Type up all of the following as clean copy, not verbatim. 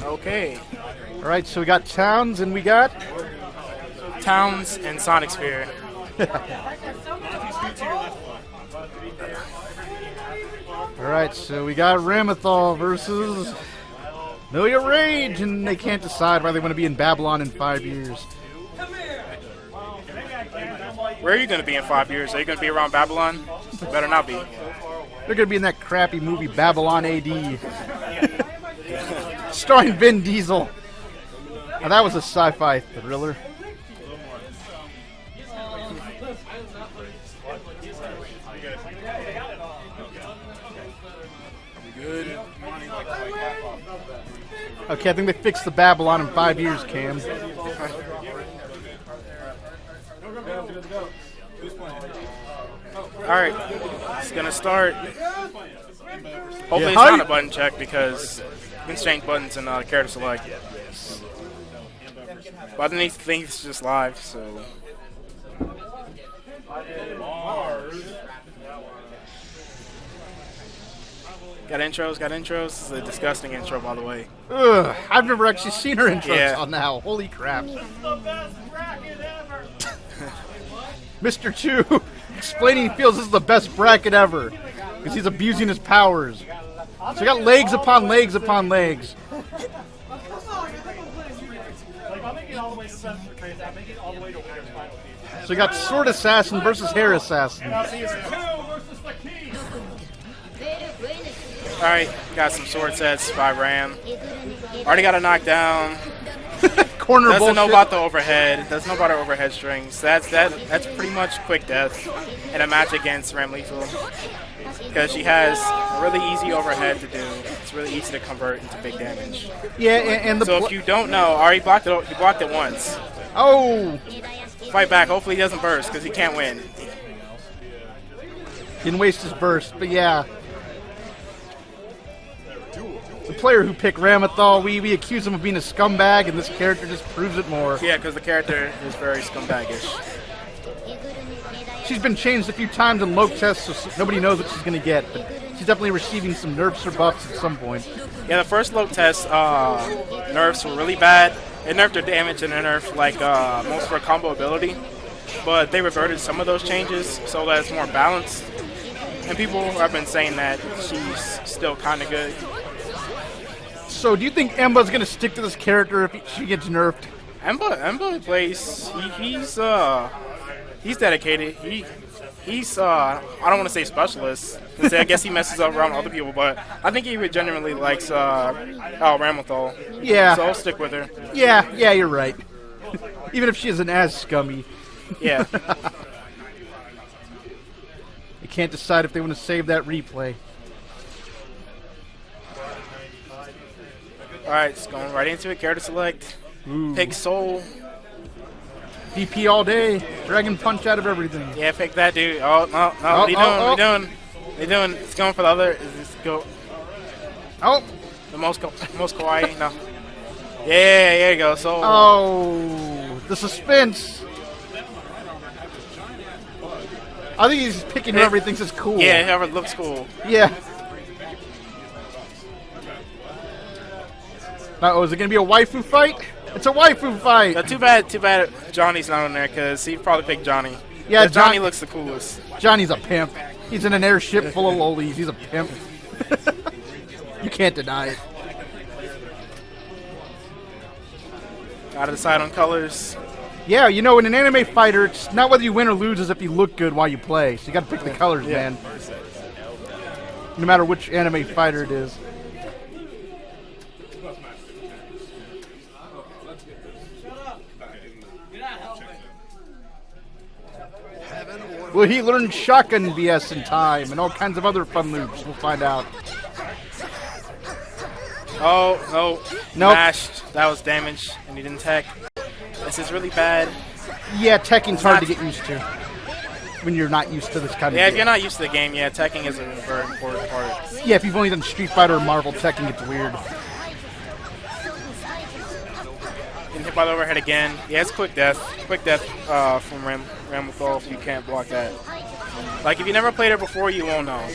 Okay. All right, so we got Towns and we got... Towns and Sonic Sphere. All right, so we got Ramethal versus Milia Rage, and they can't decide whether they want to be in Babylon in 5 years. Where are you going to be in 5 years? Are you going to be around Babylon? Better not be. They're going to be in that crappy movie Babylon AD. Starring Vin Diesel. Now, that was a sci-fi thriller. Good. Okay, I think they fixed the Babylon in 5 years, Cam. Alright, it's gonna start. Hopefully it's not a button check because you can change buttons in character select. But I think it's just live, so. Got intros. This is a disgusting intro, by the way. Ugh, I've never actually seen her intro Yeah. until now. Holy crap. Mr. Chu explaining he feels this is the best bracket ever because he's abusing his powers. So we got legs upon legs upon legs. So we got Sword Assassin versus Hair Assassin. Alright, got some sword sets by Ram. Already got a knockdown. Corner Doesn't bullshit. know about the overhead. Doesn't know about her overhead strings. That's pretty much quick death in a match against Ram Lethal. Because she has a really easy overhead to do. It's really easy to convert into big damage. Yeah, and the so if you don't know, already blocked it. He blocked it once. Oh! Fight back. Hopefully he doesn't burst because he can't win. Didn't waste his burst, but yeah. The player who picked Ramethal, we accuse him of being a scumbag, and this character just proves it more. Yeah, because the character is very scumbagish. She's been changed a few times in Loke tests, so nobody knows what she's going to get, but she's definitely receiving some nerfs or buffs at some point. Yeah, the first Loke test nerfs were really bad. It nerfed her damage and it nerfed like most of her combo ability, but they reverted some of those changes so that it's more balanced. And people have been saying that she's still kind of good. So, do you think Emba's going to stick to this character if she gets nerfed? Emba plays. He's dedicated. He's I don't want to say specialist. I guess he messes up around other people, but I think he genuinely likes Ramethal. Yeah. So I'll stick with her. Yeah, you're right. Even if she isn't as scummy. Yeah. You can't decide if they want to save that replay. Alright, it's going right into it. Character select. Ooh. Pick Soul. DP all day. Dragon Punch out of everything. Yeah, pick that dude. Oh, no. What are you doing? It's going for the other. Is go. Oh. The most kawaii. No. Yeah, there you go. So. Oh. The suspense. I think he's picking whoever he thinks is cool. Yeah, whoever looks cool. Yeah. Uh-oh, is it going to be a waifu fight? It's a waifu fight! Too bad Johnny's not on there, because he'd probably pick Johnny. Yeah, Johnny looks the coolest. Johnny's a pimp. He's in an airship full of lolies. He's a pimp. You can't deny it. Gotta decide on colors. Yeah, you know, in an anime fighter, it's not whether you win or lose, it's if you look good while you play. So you gotta pick the colors, man. No matter which anime fighter it is. Will he learn shotgun BS in time and all kinds of other fun loops? We'll find out. Oh, no. Nope. Mashed. That was damage, and he didn't tech. This is really bad. Yeah, teching's hard to get used to when you're not used to this kind of Yeah, game. if you're not used to the game, yeah, teching is a very important part. Yeah, if you've only done Street Fighter or Marvel, teching gets weird. Getting hit by the overhead again. Yeah, it's quick death. Quick death from Ramethal if you can't block that. Like, if you never played her before, you won't know.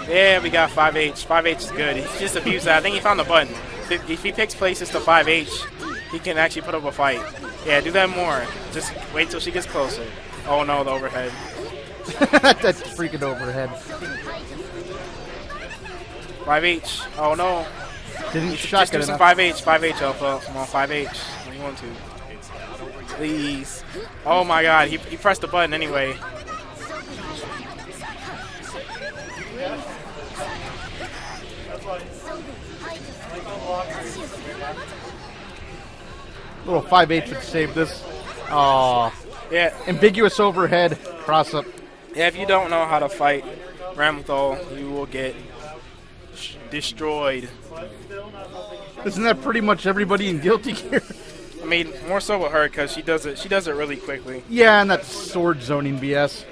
Yeah, we got 5H. 5H is good. He just abused that. I think he found the button. If he picks places to 5H, he can actually put up a fight. Yeah, do that more. Just wait till she gets closer. Oh no, the overhead. That's freaking overhead. 5H. Oh no. Didn't Just shotgun do some enough. 5H. 5H, Alpha. Come on, 5H. When you want to. Please. Oh my god, he pressed the button anyway. Little 5H would save this. Aw. Yeah. Ambiguous overhead. Cross up. Yeah, if you don't know how to fight Ramlethal, you will get destroyed. Isn't that pretty much everybody in Guilty Gear? I mean, more so with her because she does it really quickly. Yeah, and that's sword zoning BS.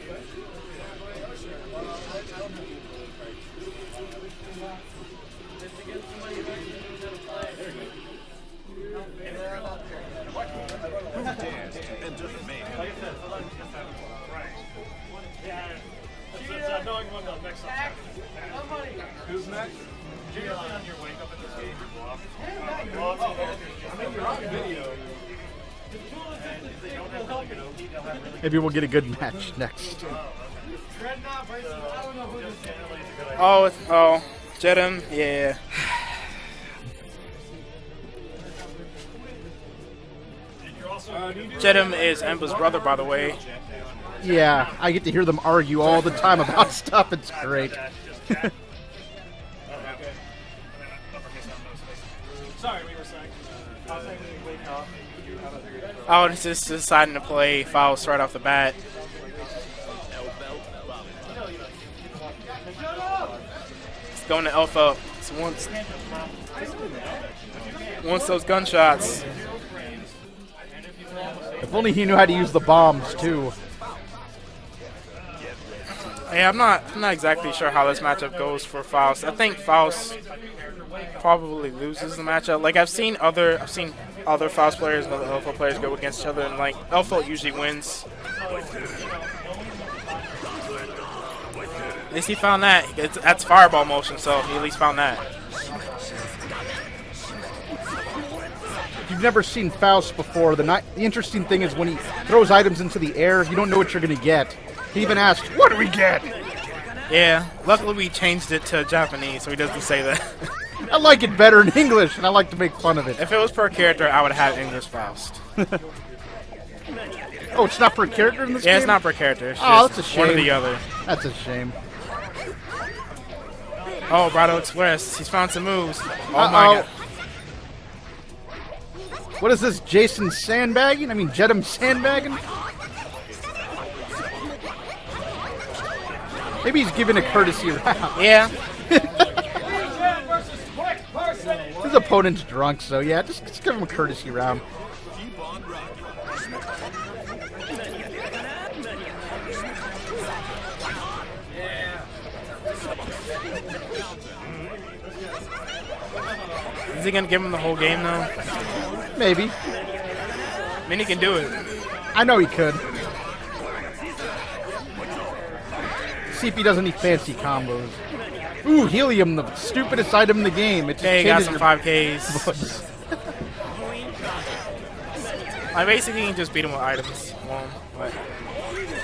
Who's next? On your wake up in this game, Maybe we'll get a good match next. Oh, Jedem, yeah. Jedem is Emba's brother, by the way. Yeah, I get to hear them argue all the time about stuff. It's great. Oh, it's just deciding to play Faust right off the bat. It's going to elf up. So once those gunshots. If only he knew how to use the bombs too. Yeah, I'm not exactly sure how this matchup goes for Faust. I think Faust probably loses the matchup. Like I've seen other Faust players and other Alpha players go against each other, and like Alpha usually wins. At least he found that. That's fireball motion, so he at least found that. If you've never seen Faust before, the interesting thing is when he throws items into the air, you don't know what you're going to get. He even asked, "What do we get?" Yeah, luckily we changed it to Japanese, so he doesn't say that. I like it better in English, and I like to make fun of it. If it was per character, I would have had English Faust. Oh, it's not per character in this game? Yeah, it's not per character. It's Oh, just that's a shame. one or the other. That's a shame. Oh, Brado Express. He's found some moves. Oh my god. What is this, Jason sandbagging? I mean, Jedem sandbagging? Maybe he's giving a courtesy round. Yeah. His opponent's drunk, so yeah, just give him a courtesy round. Is he going to give him the whole game, though? Maybe. I mean, he can do it. I know he could. See if he does any fancy combos. Ooh, helium, the stupidest item in the game. It just Okay, he got changes some your 5Ks. I basically can just beat him with items. Well, but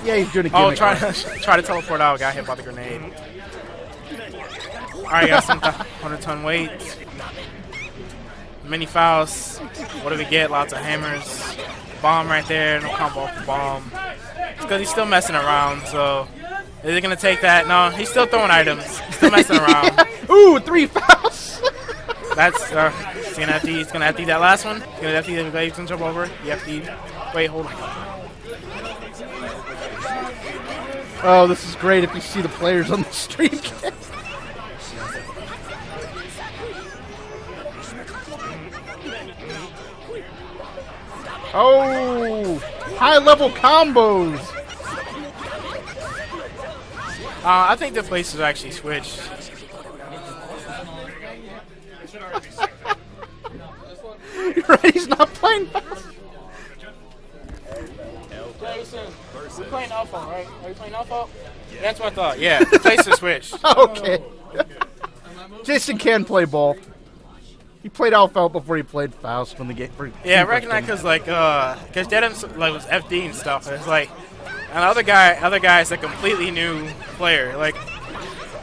Yeah, he's doing a gimmick. try to teleport out. Got hit by the grenade. Alright, got some 100-ton weight. Mini Faust. What do we get? Lots of hammers. Bomb right there. No combo off the bomb. It's because he's still messing around, so... Is he going to take that? No, he's still throwing items. He's still messing around. Ooh, 3 Fausts! That's... he's going to FD that last one. He's going to FD the waves and jump over. He FD. Wait, hold on. Oh, this is great if you see the players on the stream. Oh, high-level combos. I think the places actually switched. You're right, he's not playing fast. Jason, we're playing Alpha, right? Are you playing Alpha? That's what I thought. Yeah, the places switched. Okay. Jason can play both. He played Alpha before he played Faust when the game. Yeah, I recognize because Denim was FD and stuff. And it's like, and other guy's a completely new player. Like,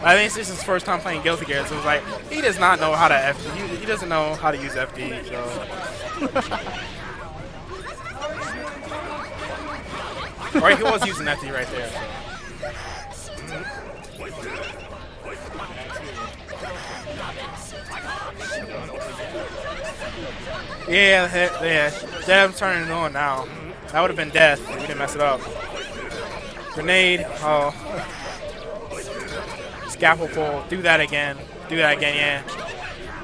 I think this is his first time playing Guilty Gear, so it's like he does not know how to FD. He doesn't know how to use FD. So, or he was using FD right there. Yeah. Dev's turning it on now. That would have been death if we didn't mess it up. Grenade. Oh. Scaffold pull. Do that again. Yeah.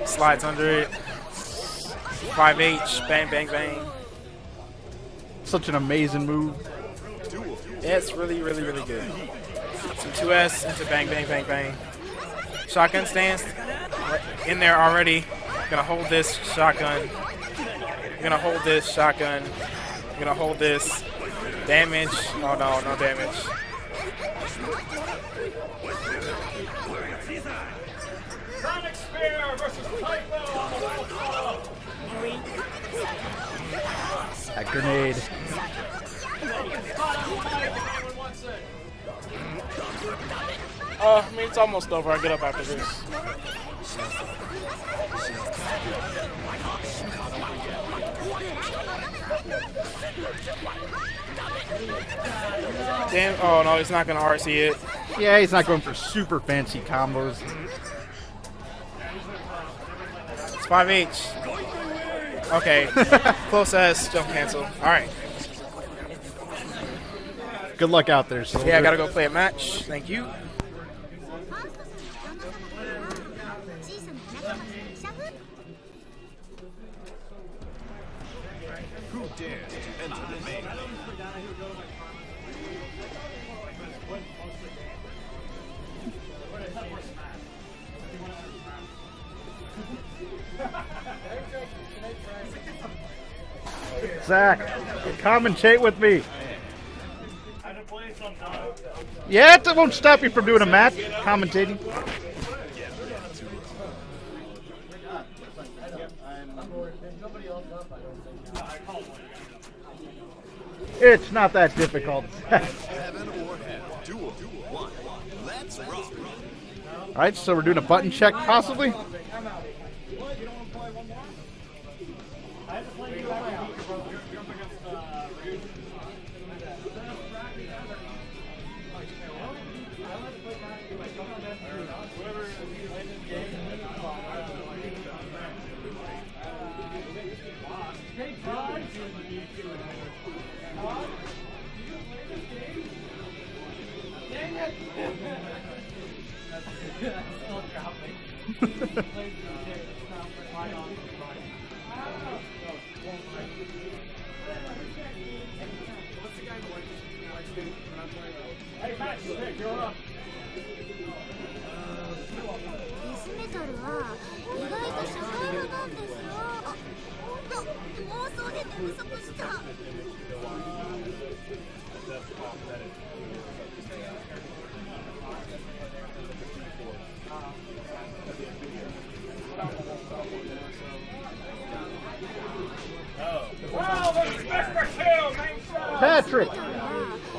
Slides under it. 5H. Bang, bang, bang. Such an amazing move. Yeah, it's really, really, really good. Some 2S into bang, bang, bang, bang. Shotgun stance. In there already. Gonna hold this shotgun. Gonna hold this shotgun. Gonna hold this. Damage. Oh no, no damage. Sonic Spear versus Typo. That grenade. I mean, it's almost over. I get up after this. Damn. Oh, no, he's not going to RC it. Yeah, he's not going for super fancy combos. It's 5H. Okay. Close as jump cancel. All right. Good luck out there, soldier. Yeah, I got to go play a match. Thank you. Who dares to enter the main? Zach, commentate with me. Yeah, it won't stop you from doing a match, commentating. It's not that difficult. Heaven or hell. Duel. One. Let's rock. All right, so we're doing a button check, possibly.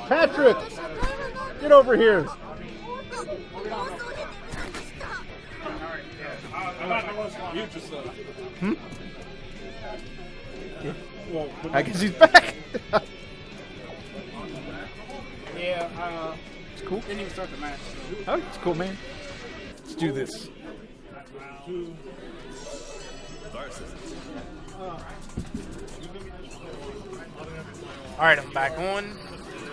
Patrick, get over here. I guess he's back. Yeah, it's cool. didn't even start the match. So. Oh, it's cool, man. Let's do this. Alright, I'm back on.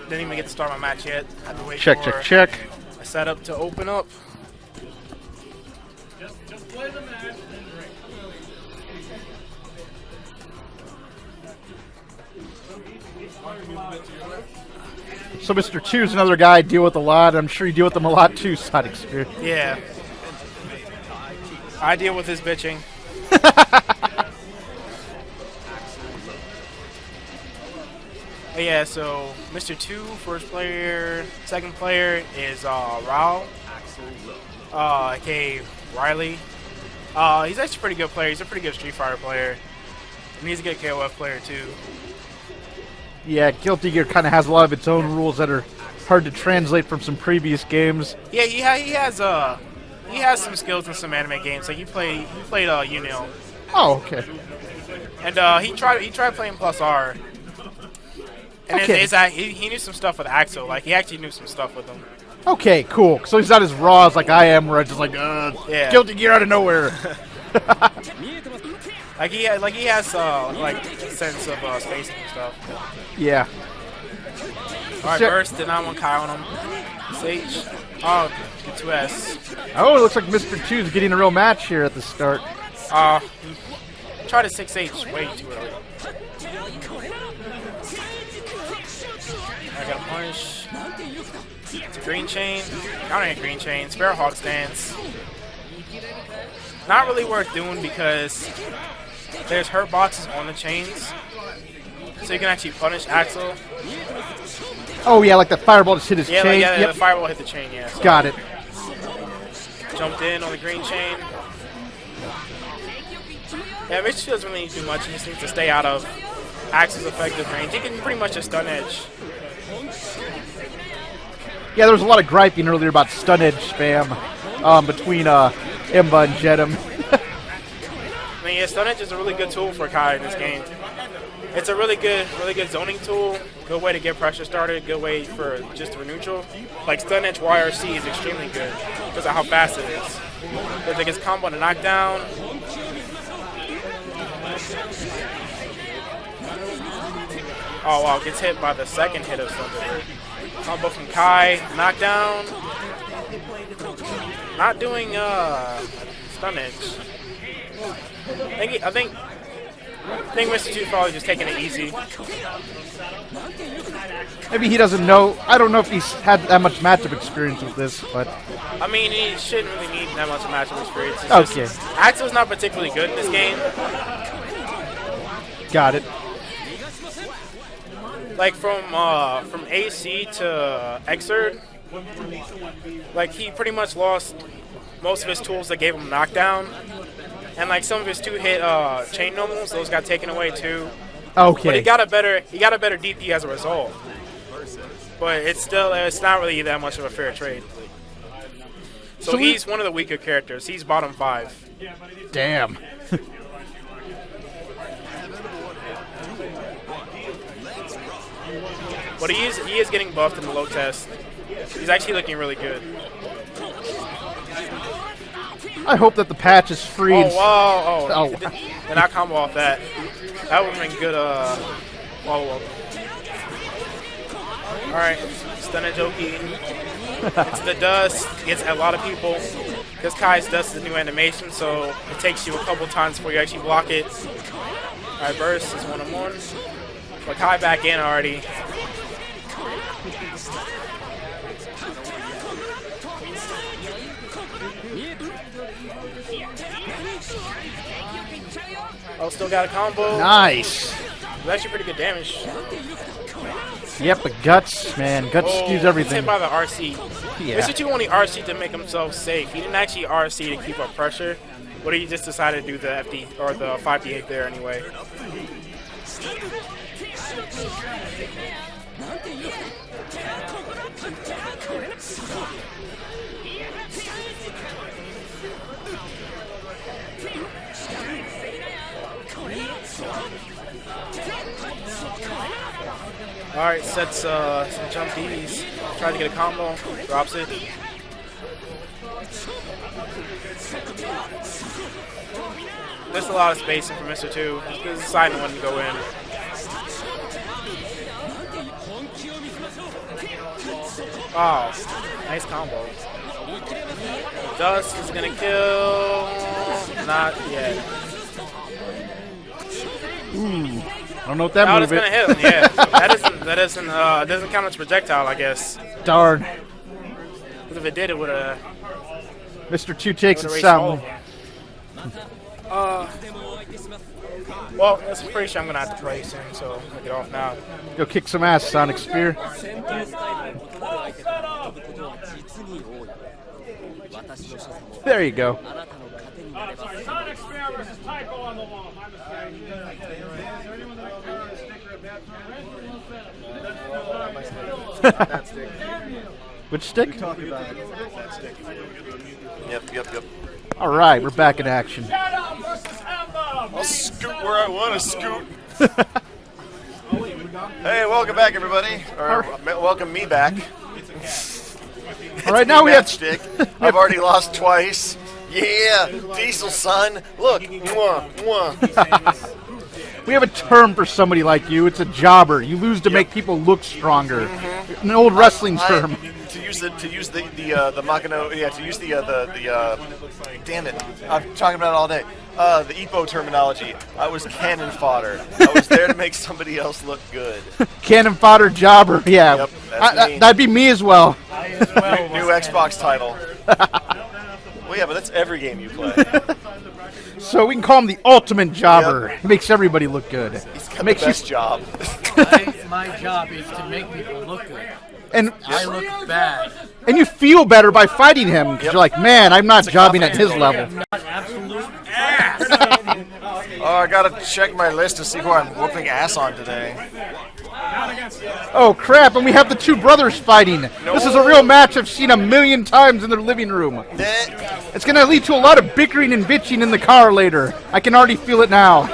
Didn't even get to start my match yet. Had to wait Check. a setup to open up. Just play the match and then drink. So Mr. 2's another guy I deal with a lot. I'm sure you deal with them a lot too, Sonic Spear. Yeah. I deal with his bitching. Yeah, so Mr. 2, first player, second player is Raul, aka Riley. He's actually a pretty good player. He's a pretty good Street Fighter player. And he's a good KOF player, too. Yeah, Guilty Gear kind of has a lot of its own rules that are hard to translate from some previous games. Yeah, he has some skills in some anime games. Like, he played Unil. Oh, okay. And he tried playing Plus R. And Okay. he knew some stuff with Axel. Like, he actually knew some stuff with him. Okay, cool. So he's not as raw as like I am, where I just like, Yeah. Guilty Gear out of nowhere. Like he has like sense of spacing and stuff. Yeah. All right, Sure. burst. Did not want Kai on him. Sage. Oh, get 2S. Oh, it looks like Mr. 2's getting a real match here at the start. Tried a 6H way too early. I got a punish. It's a green chain. Countering a green chain. Sparrow Hawk stance. Not really worth doing because there's hurt boxes on the chains. So you can actually punish Axel. Oh, yeah, like the fireball just hit his Yeah, chain. yeah, the fireball hit the chain, yeah. So Got it. jumped in on the green chain. Yeah, Rich doesn't really need to do much. He just needs to stay out of Axel's effective range. He can pretty much just stun edge. Yeah, there was a lot of griping earlier about stun edge spam between Imba and Jedem. I mean, yeah, stun edge is a really good tool for Kai in this game. It's a really good zoning tool. Good way to get pressure started. Good way for just for neutral. Like stun edge YRC is extremely good because of how fast it is. Because it gets combo to knockdown. Oh wow, gets hit by the second hit of Thunder. Combo from Kai, knockdown. Not doing stun edge. I think Mr. 2's probably just taking it easy. Maybe he doesn't know. I don't know if he's had that much matchup experience with this, but I mean, he shouldn't really need that much matchup experience. It's okay. Just, Axel's not particularly good in this game. Got it. Like from AC to Xrd, like he pretty much lost most of his tools that gave him knockdown, and like some of his 2-hit chain normals, those got taken away too. Okay. But he got a better DP as a result. But it's not really that much of a fair trade. So he's one of the weaker characters. He's bottom 5. Damn. But he is getting buffed in the low test. He's actually looking really good. I hope that the patch is free. Oh, wow. Oh. Did not combo off that. That would have been good follow-up. Alright, stun edge Oki. Into the dust. Gets a lot of people. Because Kai's dust is a new animation, so it takes you a couple times before you actually block it. Alright, burst is 1-on-1. But Kai back in already. Oh, still got a combo. Nice. It's actually pretty good damage. Yep, but guts, man. Guts skews He's everything. hit by the RC. Yeah. Mr. 2 only RC to make himself safe. He didn't actually RC to keep up pressure, but he just decided to do the FD or the 5D8 there anyway. Alright, sets some jump Ds. Tries to get a combo, drops it. There's a lot of spacing for Mr. 2. He's deciding when to go in. Oh, nice combo. Dust is gonna kill. Not yet. I don't know what that Oh, move that's gonna is. hit him. Yeah, that doesn't count as projectile, I guess. Darn. Because if it did, it would have. Mr. 2 takes it Erased all of sound. them. Well, I'm pretty sure I'm gonna have to play soon, so I'll get off now. Go kick some ass, Sonic Spear. There you go. Sonic Spare versus Tycho on the wall. My mistake. That stick. Which stick? Talking about it. That stick. Yep. All right, we're back in action. Shadow versus Ember. I'll scoot where I want to scoot. Hey, welcome back, everybody. Or welcome me back. All right, now we have stick. I've already lost twice. Yeah, Diesel, son. Look. Mwah, mwah. we have a term for somebody like you. It's a jobber. You lose to make people look stronger. An old wrestling term. To use the Makino, yeah, to use the damn it, I'm talking about it all day. The EPO terminology. I was cannon fodder. I was there to make somebody else look good. Cannon fodder jobber. Yeah, Yep, that's me. that'd be me as well. New Xbox title. Well, yeah, but that's every game you play. So we can call him the ultimate jobber. Yep. He makes everybody look good. He's got Makes the best job. My job is to make people look good. And I look bad. and you feel better by fighting him because Yep. you're like, man, I'm not a jobbing at his confidence level. Not absolute ass. Oh, I gotta check my list to see who I'm whooping ass on today. Oh crap! And we have the two brothers fighting. This is a real match I've seen a million times in their living room. It's gonna lead to a lot of bickering and bitching in the car later. I can already feel it now.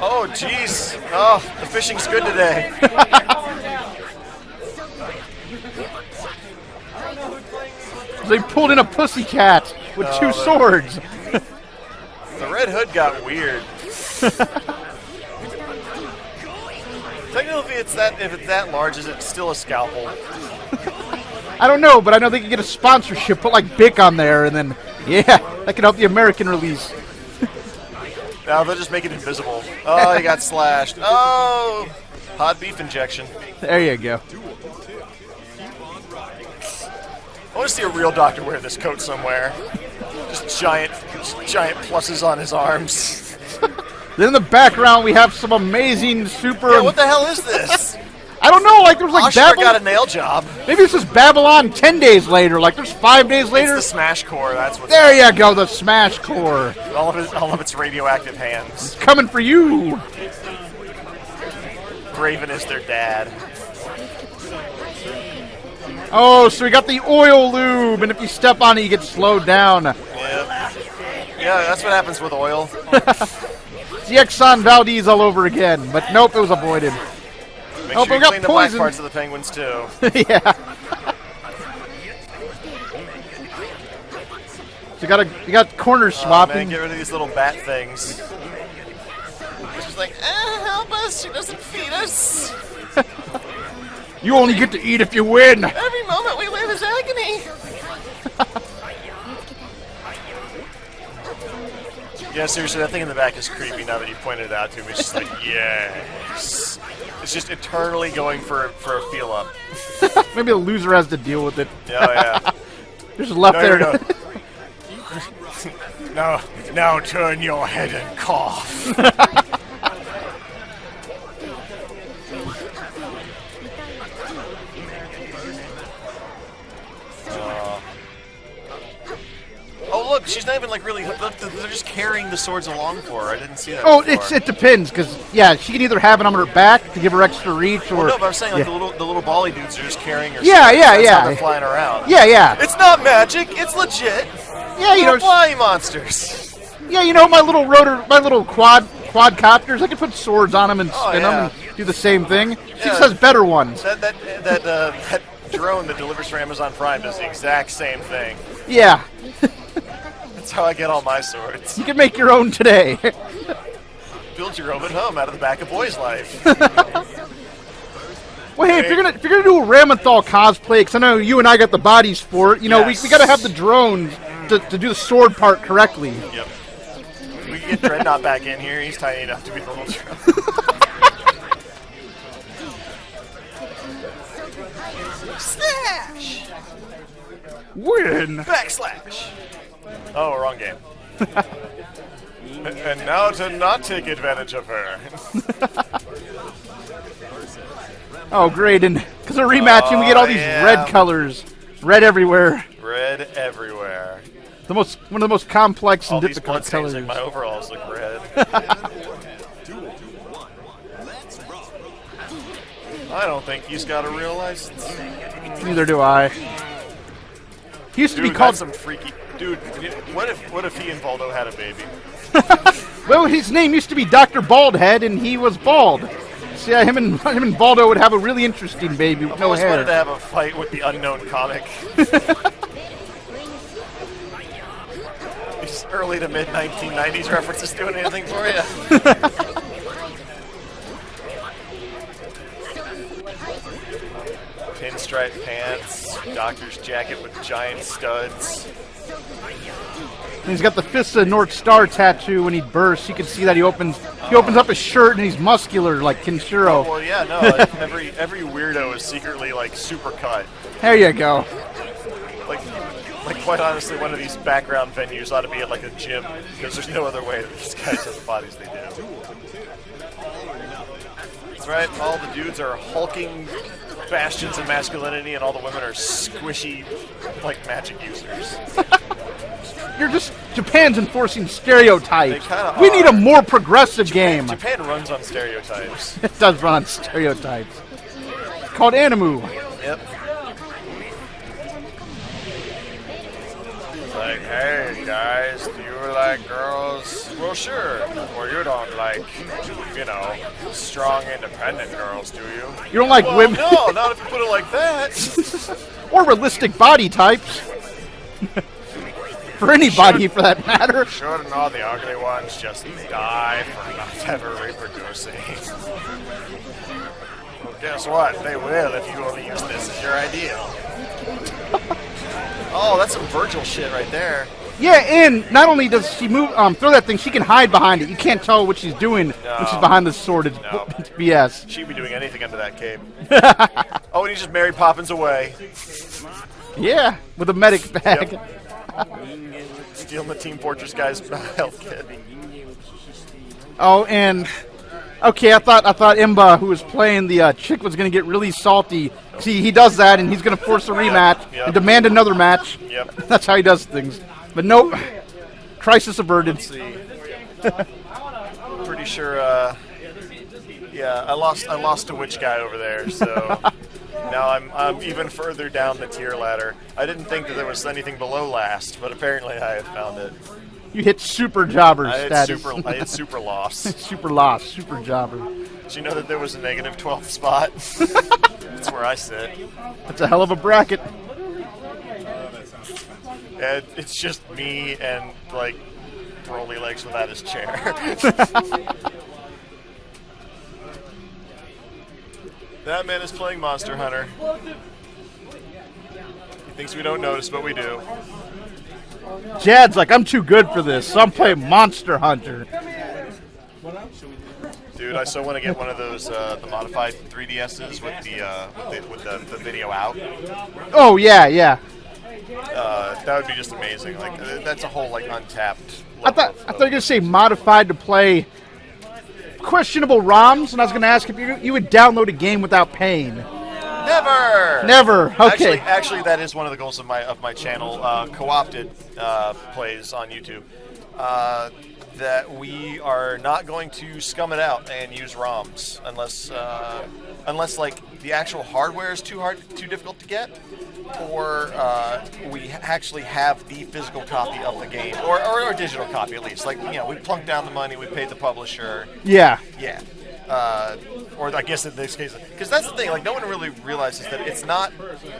Oh, jeez. Oh, the fishing's good today. They pulled in a pussycat with two swords. The Red Hood got weird. Technically, if it's that large, is it still a scalpel? I don't know, but I know they can get a sponsorship, put like Bic on there, and then yeah, that can help the American release. No, they'll just make it invisible. Oh, he got slashed. Oh, hot beef injection. There you go. I want to see a real doctor wear this coat somewhere. Just giant pluses on his arms. Then in the background we have some amazing super. Yeah, what the hell is this? I don't know. Like there's like Usher got a Babylon. nail job. Maybe this is Babylon 10 days later. Like there's 5 days later. It's the Smash Core. That's what. There you go, the Smash Core. All of its radioactive hands. Coming for you. Graven is their dad. Oh, so we got the oil lube, and if you step on it, you get slowed down. Yep. Yeah, that's what happens with oil. It's the Exxon Valdez all over again, but nope, it was avoided. Make Oh, sure but we you got clean the black poison. parts of the penguins too. Yeah. So you got corner Oh, man, swapping. get rid of these little bat things. It's just like, help us! She doesn't feed us. You only get to eat if you win. Every moment we live is agony. Yeah, seriously, that thing in the back is creepy now that you pointed it out to me. It's just like, yes. It's just eternally going for a feel up. Maybe the loser has to deal with it. Yeah. They're just left there. No. Now turn your head and cough. Oh, look, she's not even like really. They're just carrying the swords along for her. I didn't see that. Oh, before. it depends, because yeah, she can either have it on her back to give her extra reach, or Well, no, but I'm saying like yeah. the little bally dudes are just carrying her. Yeah, swords. yeah, That's yeah. how they're flying around. Yeah. It's not magic. It's legit. Yeah, you They're know, flying monsters. yeah, my little quadcopters. I can put swords on them and spin them and do the same thing. She Yeah. just has better ones. That drone that delivers for Amazon Prime does the exact same thing. Yeah, That's how I get all my swords. you can make your own today. Build your own at home out of the back of Boy's Life. Well, hey, if you're gonna do a Ramenthal cosplay, because I know you and I got the bodies for it. Yes. We got to have the drones to do the sword part correctly. Yep. We can get Dreadnought back in here. He's tiny enough to be the little drone. Slash! Win. Backslash! Oh, wrong game. And now to not take advantage of her. Oh, great! And because of rematching, we get all these yeah. red colors, red everywhere. red everywhere. One of the most complex and All these difficult bloodstains colors. in my overalls look red. I don't think he's got a real license. Neither do I. He used to be Dude, called. that's some freaky. Dude, what if he and Valdo had a baby? Well, his name used to be Dr. Baldhead, and he was bald. So yeah, him and Valdo would have a really interesting baby with I no always wanted to hair. have a fight with the unknown comic. These early to mid 1990s references doing anything for you? Pinstripe pants, doctor's jacket with giant studs. And he's got the Fist of the North Star tattoo when he bursts. You can see that he opens up his shirt and he's muscular like Kenshiro. Well, yeah, no, every weirdo is secretly like super cut. There you go. Like quite honestly, one of these background venues ought to be at like a gym because there's no other way that these guys have the bodies they do. That's right. All the dudes are hulking bastions of masculinity, and all the women are squishy, like magic users. Japan's enforcing stereotypes. They kinda We are. need a more progressive game. Japan runs on stereotypes. It does run on stereotypes. It's called Animu. Yep. It's like, hey guys, do you like girls? Well, sure. Or you don't like, strong, independent girls, do you? You don't like Well, women no, not if you put it like that. or realistic body types. For anybody, for that matter. Shouldn't all the ugly ones just die for not ever reproducing? Well, guess what? They will if you only use this as your ideal. Oh, that's some Virgil shit right there. Yeah, and not only does she throw that thing, she can hide behind it. You can't tell what she's doing when she's behind the sword. It's BS. She'd be doing anything under that cape. Oh, and he just Mary Poppins away. Yeah, with a medic bag. Yep. Stealing the Team Fortress guy's health kit. Oh, and okay, I thought Imba, who was playing the chick, was going to get really salty. See, he does that, and he's going to force a rematch and demand another match. Yep. That's how he does things. But nope, crisis averted. Let's see. Pretty sure. Yeah, I lost to which guy over there, so now I'm even further down the tier ladder. I didn't think that there was anything below last, but apparently I have found it. You hit super jobber I status. hit super loss. Super loss, super jobber. Did you know that there was a negative 12th spot? That's where I sit. That's a hell of a bracket. And it's just me and like Broly legs without his chair. That man is playing Monster Hunter. He thinks we don't notice, but we do. Jad's like, I'm too good for this, so I'm playing Monster Hunter. Dude, I so want to get one of those the modified 3DSs with the video out. Oh yeah. That would be just amazing. Like that's a whole like untapped. I thought you were gonna say modified to play questionable ROMs, and I was gonna ask if you would download a game without paying. Never. Okay. Actually, that is one of the goals of my channel. Co-opted plays on YouTube. That we are not going to scum it out and use ROMs unless like the actual hardware is too difficult to get, or we actually have the physical copy of the game, or a digital copy at least. Like we plunked down the money, we paid the publisher. Yeah. Or I guess in this case, because that's the thing, like no one really realizes that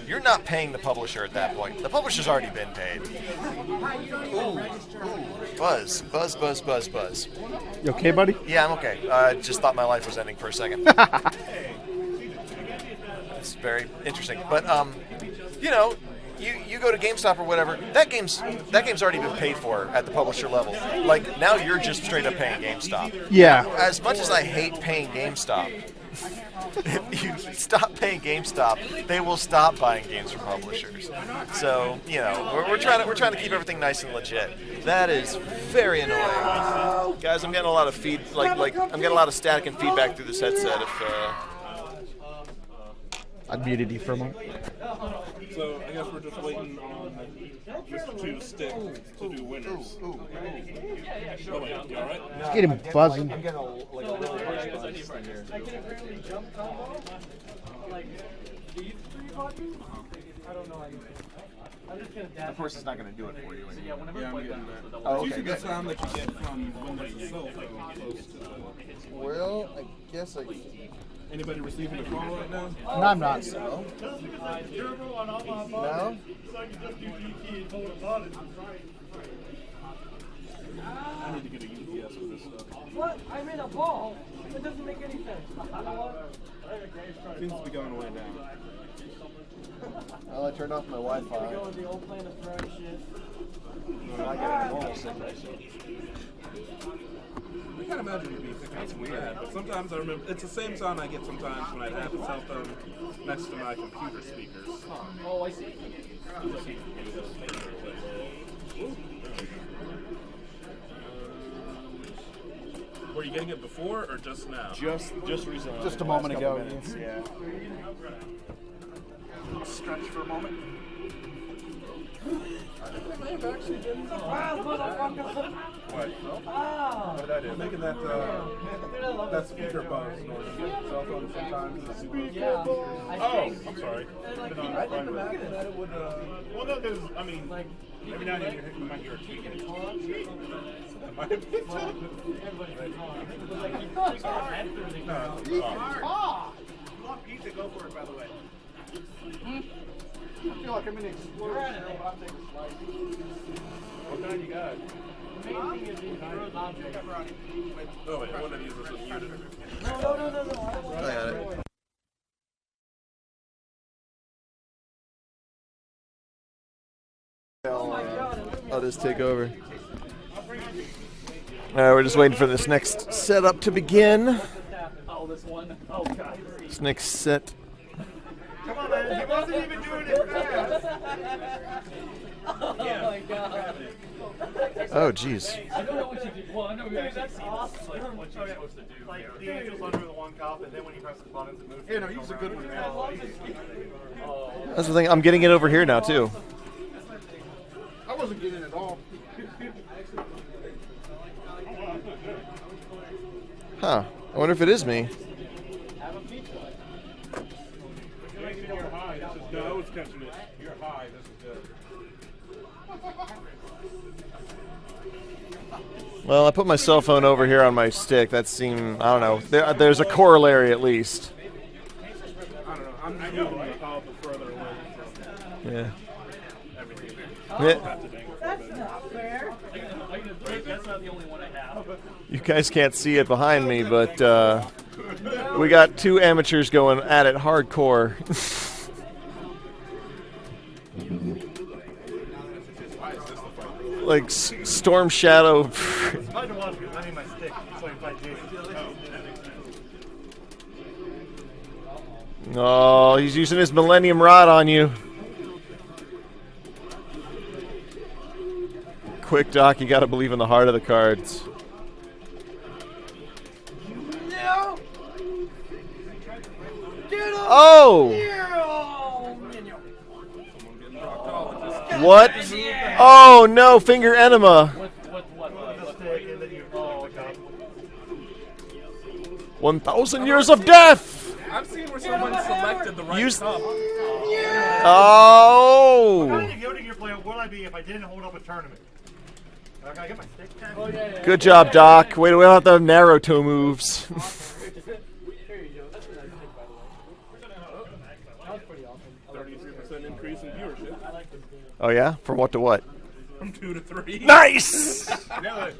you're not paying the publisher at that point. The publisher's already been paid. Ooh. Buzz. You okay, buddy? Yeah, I'm okay. I just thought my life was ending for a second. It's very interesting. But, you go to GameStop or whatever, that game's already been paid for at the publisher level. Like, now you're just straight up paying GameStop. Yeah. As much as I hate paying GameStop, if you stop paying GameStop, they will stop buying games from publishers. So, we're trying to keep everything nice and legit. That is very annoying. Guys, I'm getting a lot of I'm getting a lot of static and feedback through this headset I muted you for a moment. So I guess we're just waiting on Mr. Two stick to do winners. Oh, wait, you all right? Let's get him buzzing. I'm getting a little buzz here. Of course, it's not going to do it for you. Yeah, I'm getting that. Oh, It's okay, usually the good. sound that you get from when there's a cell phone close to the... Well, I guess I... Anybody receiving a call right now? No, I'm not. No? I need to get a UPS for this stuff. What? I'm in a ball. It doesn't make any sense. Seems to be going away now. Well, I turned off my Wi-Fi. Going the old plan of throwing shit. I got a normal signal. I can't imagine you being thinking that's weird, but sometimes I remember, it's the same sound I get sometimes when I have a cell phone next to my computer speakers. Oh, I see. Were you getting it before or just now? Just recently. Just a moment ago. Minutes, yeah. Stretch for a moment. What? Ah! What did I do? Making that that speaker buzz noise. Cell phone sometimes. Yeah. Oh, I'm sorry. And like, I didn't imagine that it would. Well, no, because I mean, like, every now and then you might hear a tweak in it. everybody You want pizza? Go for it, by the way. I feel like I'm in exploring. What kind you got? The main thing is these gross objects. Oh wait, one of these is muted. No. I don't want I got it. I'll just take over. Alright, we're just waiting for this next setup to begin. Oh, this one. Oh, God. This next set. Come on, man. He wasn't even doing it fast. Oh, my God. Oh, jeez. I don't know what you did. Well, I know you actually That's awesome. What you're supposed to do. Like, the angel's under the one cup, and then when he presses buttons, it moves. Yeah, no, he's a good one. That's the thing. I'm getting it over here now, too. I wasn't getting it at all. Huh. I wonder if it is me. You're high. This is good. I was catching it. You're high. This is good. Well, I put my cell phone over here on my stick. That seemed, I don't know. There's a corollary at least. I don't know. I'm just moving the call further away from Yeah. everything. Yeah. That's not fair. That's not the only one I have. You guys can't see it behind me, but we got two amateurs going at it hardcore. Like Storm Shadow. It's hard to watch because I need my stick so I can fight Jason. Oh, he's using his Millennium Rod on you. Quick, Doc, you gotta believe in the heart of the cards. No! Oh! What? Oh no, finger enema. What? 1,000 years of death! I've seen where someone selected the right Use- cup. Oh! What kind of Guity Gear player would I be if I didn't hold up a tournament? Can I get my stick? Oh, yeah. Good job, Doc. Wait, we don't have to have Naruto moves. Here you go. That's a nice stick, by the way. That was pretty awesome. 33% increase in viewership. Oh yeah? From what to what? From 2 to 3. Nice!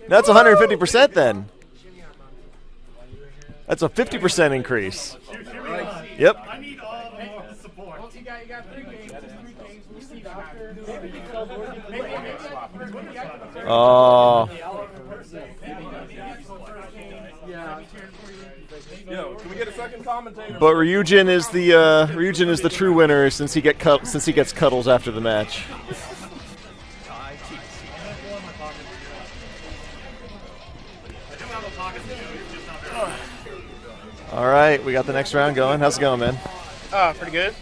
That's 150% then. That's a 50% increase. Yep. I need all more support. You got 3 games. We'll see after. Oh. Yo, can we get a second commentator? But Ryujin is the true winner since he gets cuddles after the match. All right, we got the next round going. How's it going, man? Pretty good.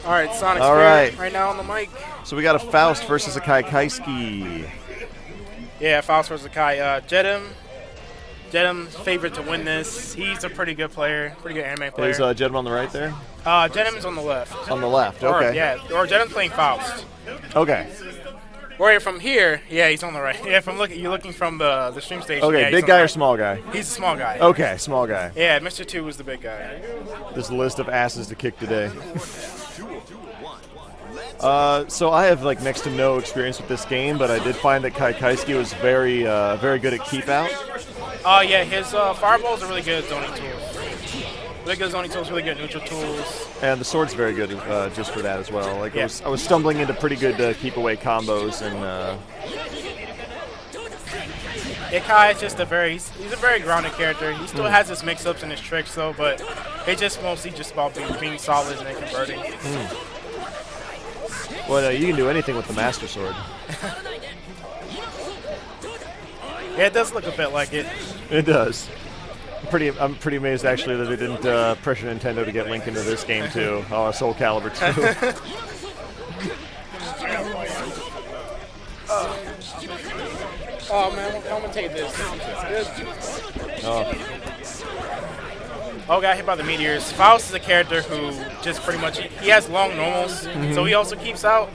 All right, Sonic All Spirit right. right now on the mic. So we got a Faust versus a Kaikaiski. Yeah, Faust versus Kai. Jedim's favorite to win this. He's a pretty good player, pretty good anime player. Is Jedem on the right there? Jedim's on the left. On the left, Or, okay. yeah, or Jedim's playing Faust. Okay. Or from here, yeah, he's on the right. Yeah, you're looking from the stream station. Okay, yeah, big guy or small guy? He's a small guy. Okay, small guy. Yeah, Mr. 2 was the big guy. This list of asses to kick today. So I have like next to no experience with this game, but I did find that Kaikaiski was very good at keep out. Yeah, his fireballs are really good at zoning tools. Really good zoning tools, really good neutral tools. And the sword's very good just for that as well. Like Yeah. I was stumbling into pretty good keep away combos and. Yeah, Kai is just he's a very grounded character. He still has his mix-ups and his tricks though, but it's just mostly just about being solid and then converting. Well, you can do anything with the Master Sword. Yeah, it does look a bit like it. It does. I'm pretty amazed actually that they didn't pressure Nintendo to get Link into this game too. Oh, Soul Calibur 2. Oh man, I'm gonna take this. Oh, got hit by the meteors. Faust is a character who just pretty much he has long normals, so he also keeps out.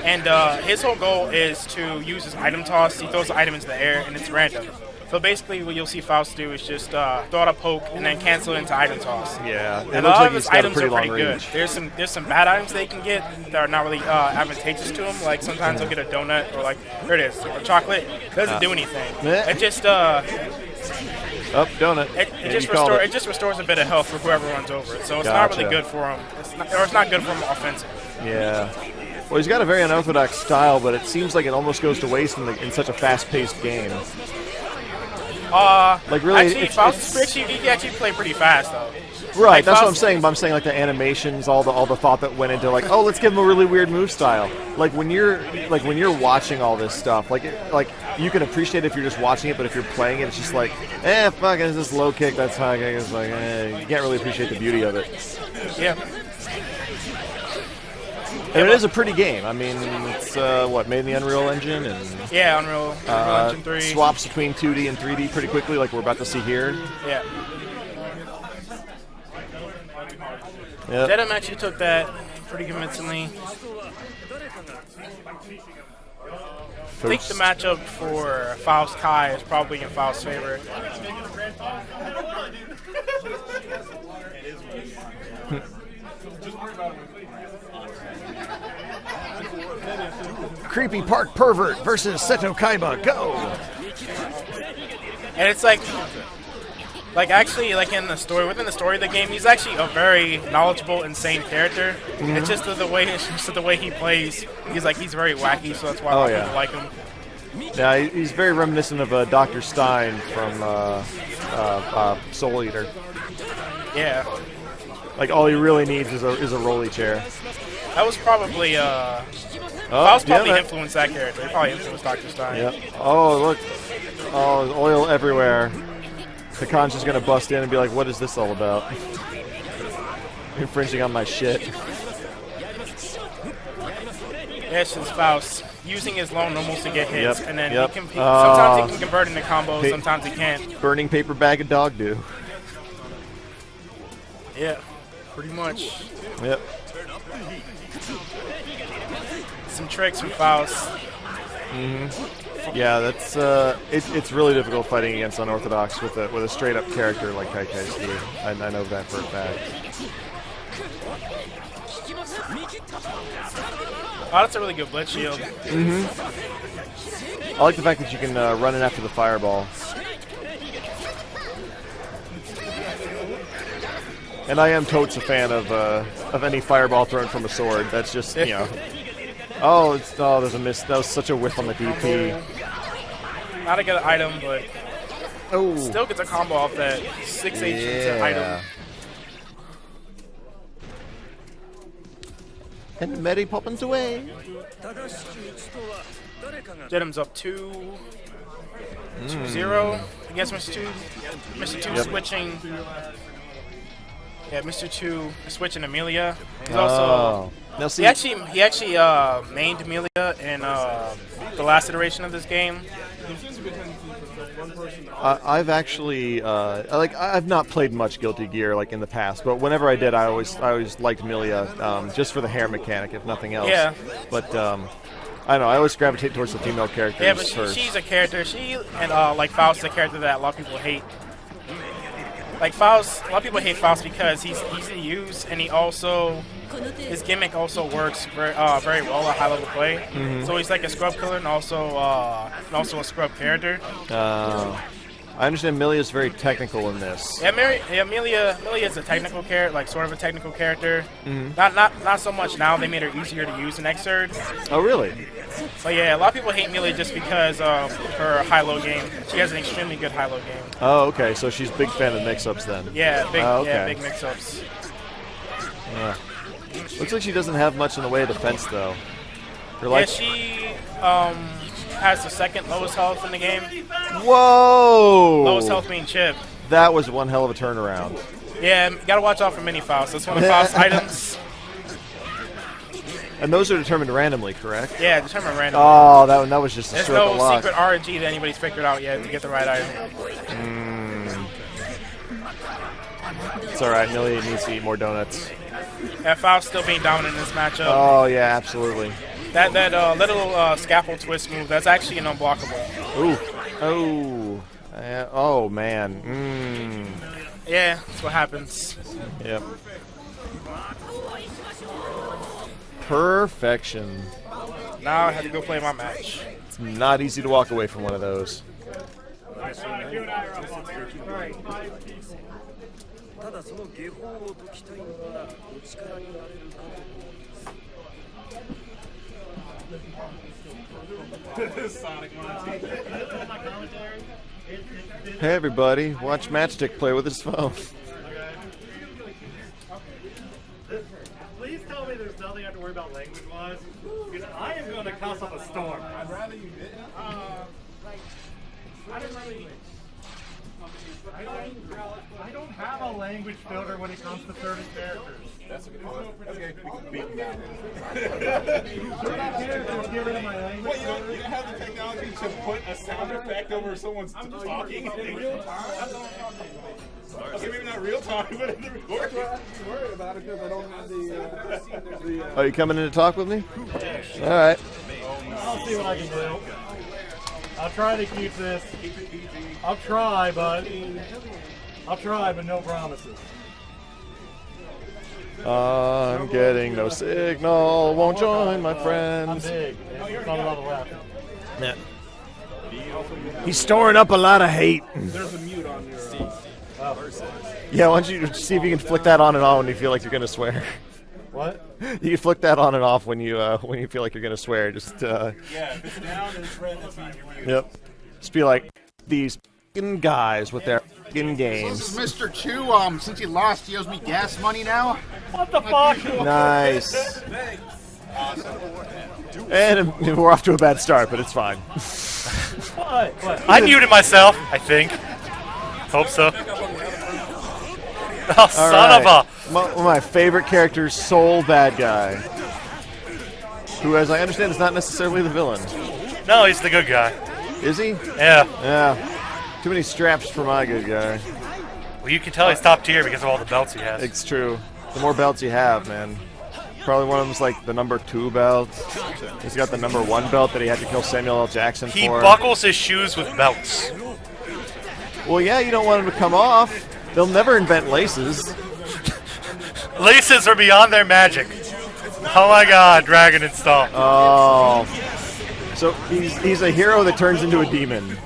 And his whole goal is to use his item toss. He throws the item into the air, and it's random. So basically, what you'll see Faust do is just throw out a poke and then cancel it into item toss. Yeah, And a lot of his items are pretty good. There's some bad items they can get that are not really advantageous to him. Like sometimes they'll get a donut or like there it is, a chocolate. Doesn't do anything. It just donut. It just restores a bit of health for whoever runs over it. So it's not really good for him. It's not good for him offensively. Yeah. Well, he's got a very unorthodox style, but it seems like it almost goes to waste in such a fast-paced game. Like really, actually, Faust he actually play pretty fast though. Right, like that's Faust, what I'm saying. But I'm saying like the animations, all the thought that went into like, oh, let's give him a really weird move style. Like when you're watching all this stuff, like you can appreciate it if you're just watching it, but if you're playing it, it's just like, fuck, it's this low kick, that's high kick. It's like, you can't really appreciate the beauty of it. Yeah. And it is a pretty game. I mean, it's made in the Unreal Engine and Unreal Engine 3 swaps between 2D and 3D pretty quickly, like we're about to see here. Yeah. Yep. Jedem actually took that pretty convincingly. I think the matchup for Faust Kai is probably in Faust's favor. Creepy Park Pervert versus Seto Kaiba. Go! And it's like actually, like within the story of the game, he's actually a very knowledgeable, insane character. It's just the way he plays. He's very wacky, so that's why a lot of people like him. Yeah, he's very reminiscent of Dr. Stein from Soul Eater. Yeah. Like all he really needs is a rolly chair. That was probably Faust probably influenced that character. He probably influenced Dr. Stein. Yep. Oh look. Oh, oil everywhere. The con's just gonna bust in and be like, "What is this all about? Infringing on my shit." Yeah, it's just Faust using his low normals to get hits, and then sometimes he can convert into combos, sometimes he can't. Burning paper bag of dog do. Yeah, pretty much. Yep. Some tricks from Faust. Yeah, that's it's really difficult fighting against unorthodox with a straight up character like Kaikaiski. I know that for a fact. Oh, that's a really good blitz shield. I like the fact that you can run in after the fireball. And I am totes a fan of any fireball thrown from a sword. That's just, you know. There's a miss. That was such a whiff on the DP. Not a good item, but still gets a combo off that 6H item. And Mary Poppins away. Jedim's up 2-0 against Mr. 2. Mr. 2 switching. Yeah, Mr. 2 switching Amelia. He's also Now, see, He actually mained Amelia in the last iteration of this game. I've actually I've not played much Guilty Gear like in the past, but whenever I did, I always liked Amelia just for the hair mechanic, if nothing else. Yeah. But I don't know. I always gravitate towards the female characters. Yeah, but first. she's a character. She and like Faust is a character that a lot of people hate. Like Faust, a lot of people hate Faust because he's easy to use, and his gimmick also works very well at high level play. Mm-hmm. So he's like a scrub killer and also a scrub character. I understand Amelia's very technical in this. Yeah, Amelia is a technical character, like sort of a technical character. Mm-hmm. Not so much now. They made her easier to use in Xrd. Oh, really? But yeah, a lot of people hate Amelia just because of her high-low game. She has an extremely good high-low game. Oh, okay. So she's a big fan of mix-ups then. Yeah, okay. big mix-ups. Yeah. Looks like she doesn't have much in the way of defense, though. Yeah, she has the second lowest health in the game. Whoa! Lowest health being Chip. That was one hell of a turnaround. Yeah, you gotta watch out for mini Faust. That's one of Faust's items. And those are determined randomly, correct? Yeah, determined randomly. Oh, that was just a There's stroke of no luck. secret RNG that anybody's figured out yet to get the right item. It's all right. Amelia needs to eat more donuts. Yeah, Faust still being dominant in this matchup. Oh, yeah, absolutely. That little scaffold twist move, that's actually an unblockable. Ooh. Oh. Oh, man. Yeah, that's what happens. Yep. Perfection. Now I have to go play my match. It's not easy to walk away from one of those. Hey everybody, watch Matchstick play with his phone. Please tell me there's nothing I have to worry about language-wise, because I am going to cause up a storm. I'd rather you didn't. I don't have a language filter when it comes to certain characters. That's a good point. That's okay. We can beat him down. Get rid of my language Well, you don't have the technology to put a sound effect over someone's talking in real time. Okay, maybe not real time, but in the recording. I'm worried about it because I don't have the Are you coming in to talk with me? All right. I'll see what I can do. I'll try to keep this. I'll try, but no promises. I'm getting no signal. Won't join my I'm friends. big. There's not a lot of left. Yeah. He's storing up a lot of hate. There's a mute on your Yeah, why don't you see if you can flick that on and off when you feel like you're gonna swear? What? You can flick that on and off when you feel like you're gonna swear. Just yeah, if it's down and it's red, it's not your mute. yep. Just be like these f***ing guys with their f***ing games. This is Mr. Chu. Since he lost, he owes me gas money now. What the fuck? Nice. And we're off to a bad start, but it's fine. What? I muted myself, I think. Hope so. Oh, son of a... One of my favorite characters, Soul Bad Guy. Who, as I understand, is not necessarily the villain. No, he's the good guy. Is he? Yeah. Yeah. Too many straps for my good guy. Well, you can tell he's top tier because of all the belts he has. It's true. The more belts you have, man. Probably one of them's like the number 2 belt. He's got the number 1 belt that he had to kill Samuel L. Jackson He for. buckles his shoes with belts. Well, yeah, you don't want him to come off. They'll never invent laces. Laces are beyond their magic. Oh my god, Dragon install. Oh. So he's a hero that turns into a demon.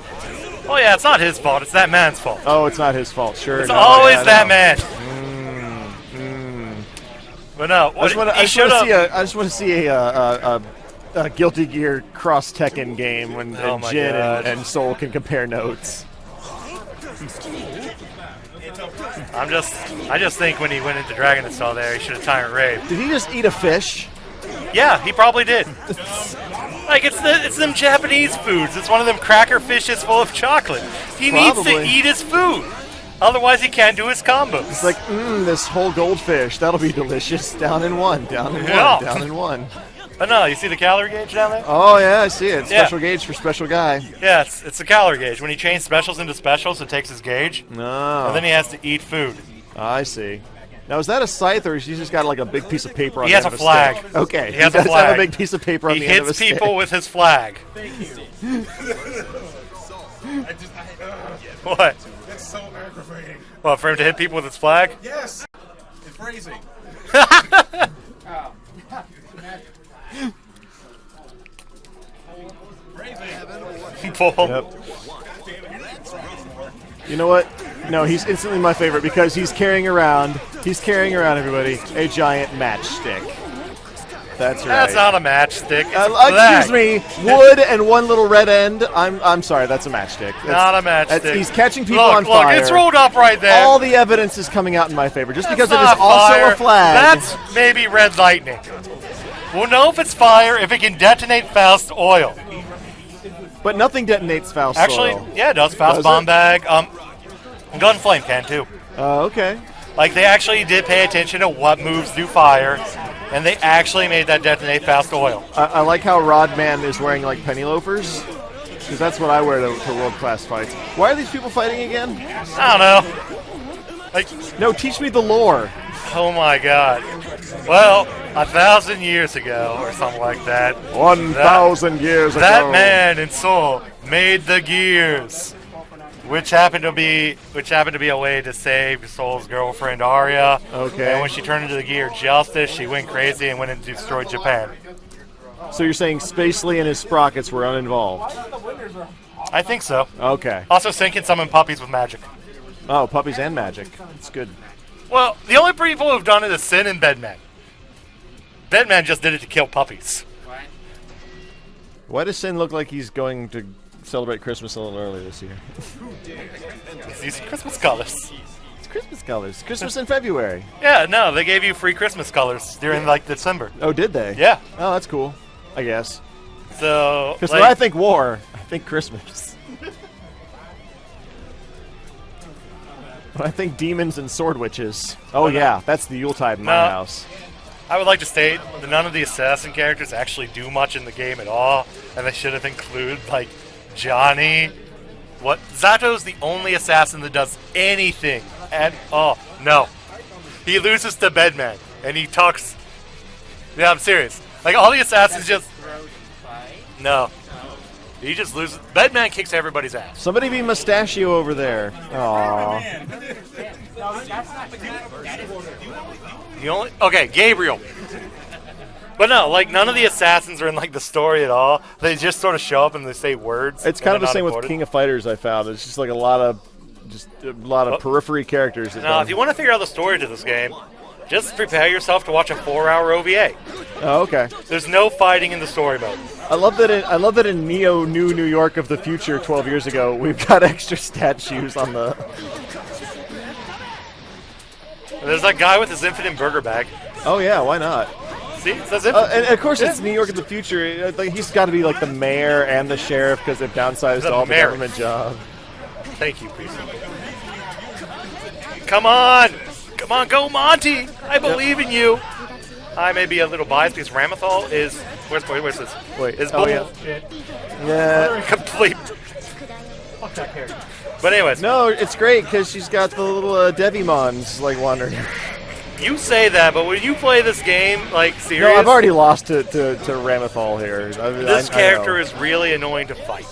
Oh yeah, it's not his fault, it's that man's fault. Oh, it's not his fault, sure. It's no, always yeah, that no. man. But no, I just want to see a Guilty Gear cross Tekken game when Oh my Jin God. and Soul can compare notes. I just think when he went into Dragon install there, he should have Tyrant Rave. Did he just eat a fish? Yeah, he probably did. Like it's them Japanese foods. It's one of them cracker fishes full of chocolate. He needs to Probably. eat his food. Otherwise, he can't do his combos. It's like, this whole goldfish, that'll be delicious. Down in one, down in Yeah. one, down in one. But no, you see the calorie gauge down there? Oh, yeah, I see it. Yeah. Special gauge for special guy. Yeah, it's the calorie gauge. When he changes specials into specials, it takes his gauge, No. and then he has to eat food. I see. Now, is that a scythe, or has he just got like a big piece of paper on He the has end a of flag. stick? Okay, He has a does flag. have a big piece of paper on He the end of a hits stick. people with his flag. What? That's so aggravating. What, for him to hit people with his flag? Yes. It's phrasing. Bull. Yep. You know what? No, he's instantly my favorite because he's carrying around, everybody, a giant matchstick. That's right. That's not a matchstick. It's black. excuse me, wood and one little red end. I'm sorry, that's a matchstick. Not a matchstick. He's catching people Look, on fire. Look, it's rolled up right there. All the evidence is coming out in my favor, just because it is That's not also fire. a flag. That's maybe red lightning. We'll know if it's fire if it can detonate Faust oil. But nothing detonates Faust Actually, oil. yeah, it does. Faust Does bomb it? bag. Gunflame can too. Okay. Like they actually did pay attention to what moves do fire, and they actually made that detonate Faust oil. I like how Rodman is wearing like penny loafers, because that's what I wear to world-class fights. Why are these people fighting again? I don't know. Like, no, teach me the lore. Oh my God. Well, 1,000 years ago, or something like that. 1,000 years ago. That man in Seoul made the gears, which happened to be a way to save Seoul's girlfriend Arya. Okay. And when she turned into the gear Justice, she went crazy and went and destroyed Japan. So you're saying Spacely and his sprockets were uninvolved? I think so. Okay. Also, Sin can summon puppies with magic. Oh, puppies and magic. That's good. Well, the only people who've done it is Sin and Bedman. Bedman just did it to kill puppies. Why does Sin look like he's going to celebrate Christmas a little early this year? These Christmas colors. It's Christmas colors. Christmas in February. Yeah, no, they gave you free Christmas colors during like December. Oh, did they? Yeah. Oh, that's cool. I guess. So. Because when I think war, I think Christmas. When I think demons and sword witches, oh yeah, that's the Yuletide in my house. I would like to state that none of the assassin characters actually do much in the game at all, and they should have included like Johnny. What? Zato's the only assassin that does anything at all. No, he loses to Bedman, and he talks. Yeah, I'm serious. Like all the assassins just. No. He just loses. Bedman kicks everybody's ass. Somebody be Mustachio over there. Aww. The only Gabriel. But no, like none of the assassins are in like the story at all. They just sort of show up and they say words. It's kind of the same with King of Fighters. I found it's just like a lot of periphery characters. Now, if you want to figure out the story to this game, just prepare yourself to watch a 4-hour OVA. Oh, okay. There's no fighting in the story mode. I love that in Neo New York of the future 12 years ago, we've got extra statues on the. There's that guy with his infinite burger bag. Oh yeah, why not? See, it says infinite. And of course, it's New York of the future. Like, he's got to be like the mayor and the sheriff because they've downsized all the government jobs. Thank you, please. Come on, go Monty! I believe in you. I may be a little biased because Ramathal is where's this? Wait, is yeah. Complete. Fuck that character. But anyways, no, it's great because she's got the little Devimons like wandering. You say that, but when you play this game, like seriously, No, I've already lost to Ramathal here. This character is really annoying to fight.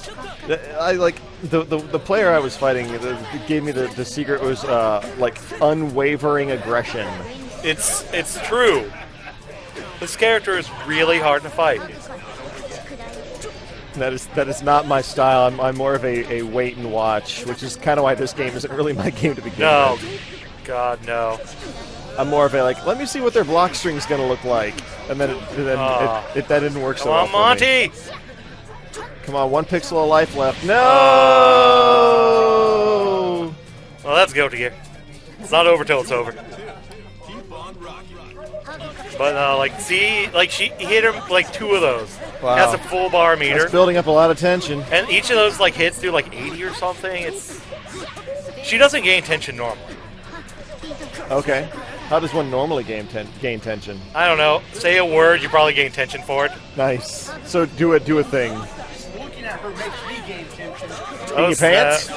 I like the player I was fighting. Gave me the secret was like unwavering aggression. It's true. This character is really hard to fight. That is not my style. I'm more of a wait and watch, which is kind of why this game isn't really my game to begin No, with. God no. I'm more of a like, let me see what their block string's gonna look like, and then that didn't work so well. Come on, Monty! For me. Come on, 1 pixel of life left. No. Well, that's Guity Gear. It's not over till it's over. But like, see, like he hit him like 2 of those. Wow. Has a full bar meter. That's building up a lot of tension. And each of those like hits do like 80 or something. It's She doesn't gain tension normally. Okay. How does one normally gain tension? I don't know. Say a word, you probably gain tension for it. Nice. So do a thing. Looking at her makes me gain tension. In your pants?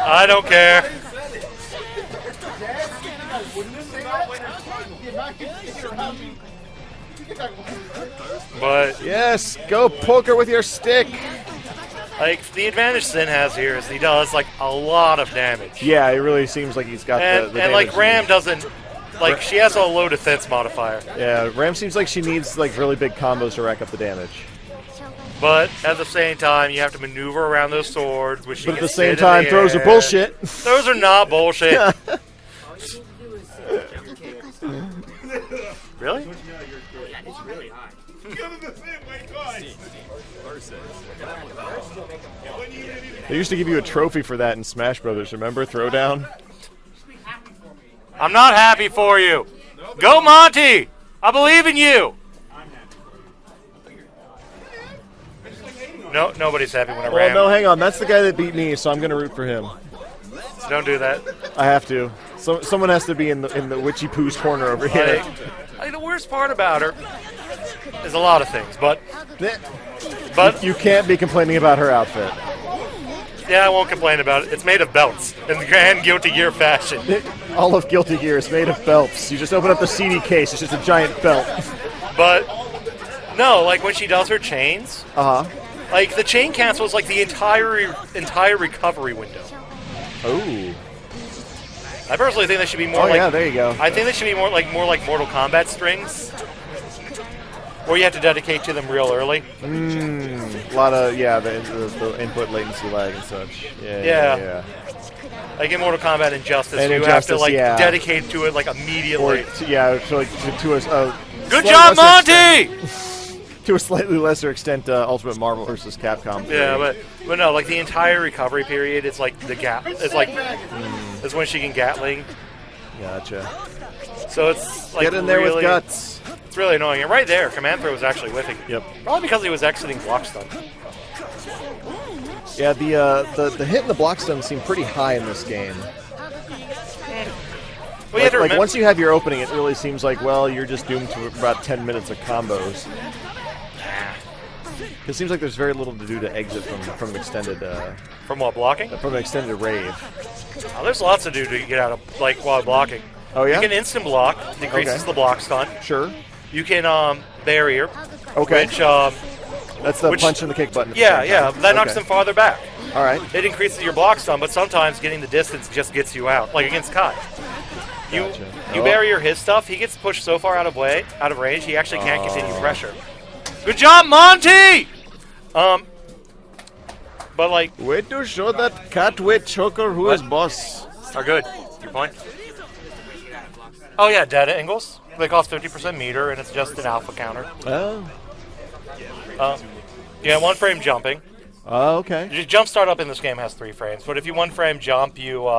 I don't care. But Yes, go poke her with your stick. like the advantage Sin has here is he does like a lot of damage. Yeah, it really seems like he's got the And like damage Ram he doesn't like she has a low defense modifier. needs. Yeah, Ram seems like she needs like really big combos to rack up the damage. But at the same time you have to maneuver around those swords, which But at the same time, throws are bullshit. Those are not bullshit. Really? It's really high. They used to give you a trophy for that in Smash Brothers. Remember, Throwdown? I'm not happy for you. Go Monty! I believe in you. No, nobody's happy when I Well, ram. no, hang on. That's the guy that beat me, so I'm going to root for him. Don't do that. I have to. So someone has to be in the Witchy Poo's corner over here. Like, the worst part about her is a lot of things, but You can't be complaining about her outfit. yeah, I won't complain about it. It's made of belts in the grand Guilty Gear fashion. All of Guilty Gear is made of belts. You just open up the CD case, it's just a giant belt. But no, like when she does her chains, like the chain cancel is like the entire recovery window. Oh. I personally think they should be more Oh, like. yeah, there you go. I think they should be more like Mortal Kombat strings, where you have to dedicate to them real early. A lot of, the input latency lag and such. Yeah. Like in Mortal Kombat Injustice, And you Injustice, have to yeah. dedicate to it like immediately. To a Good job, Monty! To a slightly lesser extent, Ultimate Marvel vs. Capcom 3. Yeah, but no, like the entire recovery period is like the gap. It's like is when she can Gatling. Gotcha. So it's like Get in there really, with guts. It's really annoying. And right there, Command Throw was actually whiffing. Yep. Probably because he was exiting block stun. Yeah, the hit and the block stun seem pretty high in this game. Well, you have to Like remember, once you have your opening, it really seems like, well, you're just doomed to about 10 minutes of combos. It seems like there's very little to do to exit from extended from what blocking? from an extended rave. Oh, there's lots to do to get out of like while blocking. Oh yeah. You can instant block, decreases the block stun. Sure. You can barrier, Okay. which That's the which- punch and the kick button. at the yeah, same yeah, time. that knocks Okay. them farther back. All right. It increases your block stun, but sometimes getting the distance just gets you out. Like against Kai. You Gotcha. you Oh. barrier his stuff, he gets pushed so far out of range, he actually can't continue pressure. Good job, Monty! But like Way to show that cat-wit choker who is boss. are good. Your point? Oh yeah, data angles. They cost 50% meter, and it's just an alpha counter. Oh. Yeah, 1 frame jumping. Okay. Your jump start up in this game has 3 frames, but if you 1 frame jump, you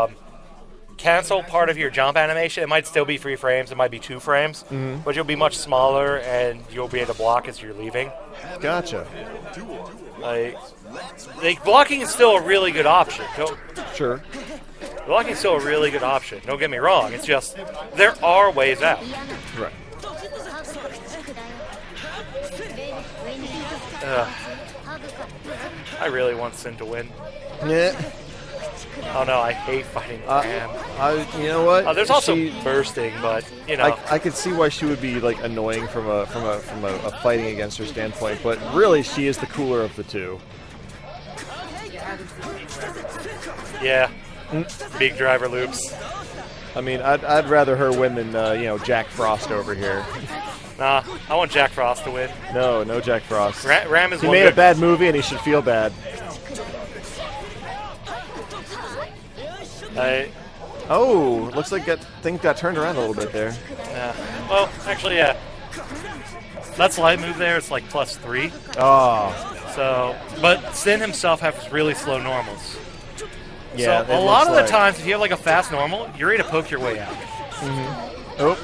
cancel part of your jump animation. It might still be 3 frames, it might be 2 frames, but you'll be much smaller, and you'll be able to block as you're leaving. Gotcha. Like blocking is still a really good option. Sure. Blocking is still a really good option. Don't get me wrong. It's just there are ways out. Right. I really want Sin to win. Yeah. Oh no, I hate fighting Ram. You know what? There's also She- bursting, but you know. I could see why she would be like annoying from a fighting against her standpoint, but really she is the cooler of the two. Yeah. Big driver loops. I mean, I'd rather her win than Jack Frost over here. Nah, I want Jack Frost to win. No Jack Frost. Ram is He one made good. a bad movie and he should feel bad. Oh, looks like things got turned around a little bit there. Yeah. Well, actually, yeah. That slide move there is like +3. Oh. So, but Sin himself has really slow normals. Yeah. So a lot of the times, if you have like a fast normal, you're able to poke your way out. Oh.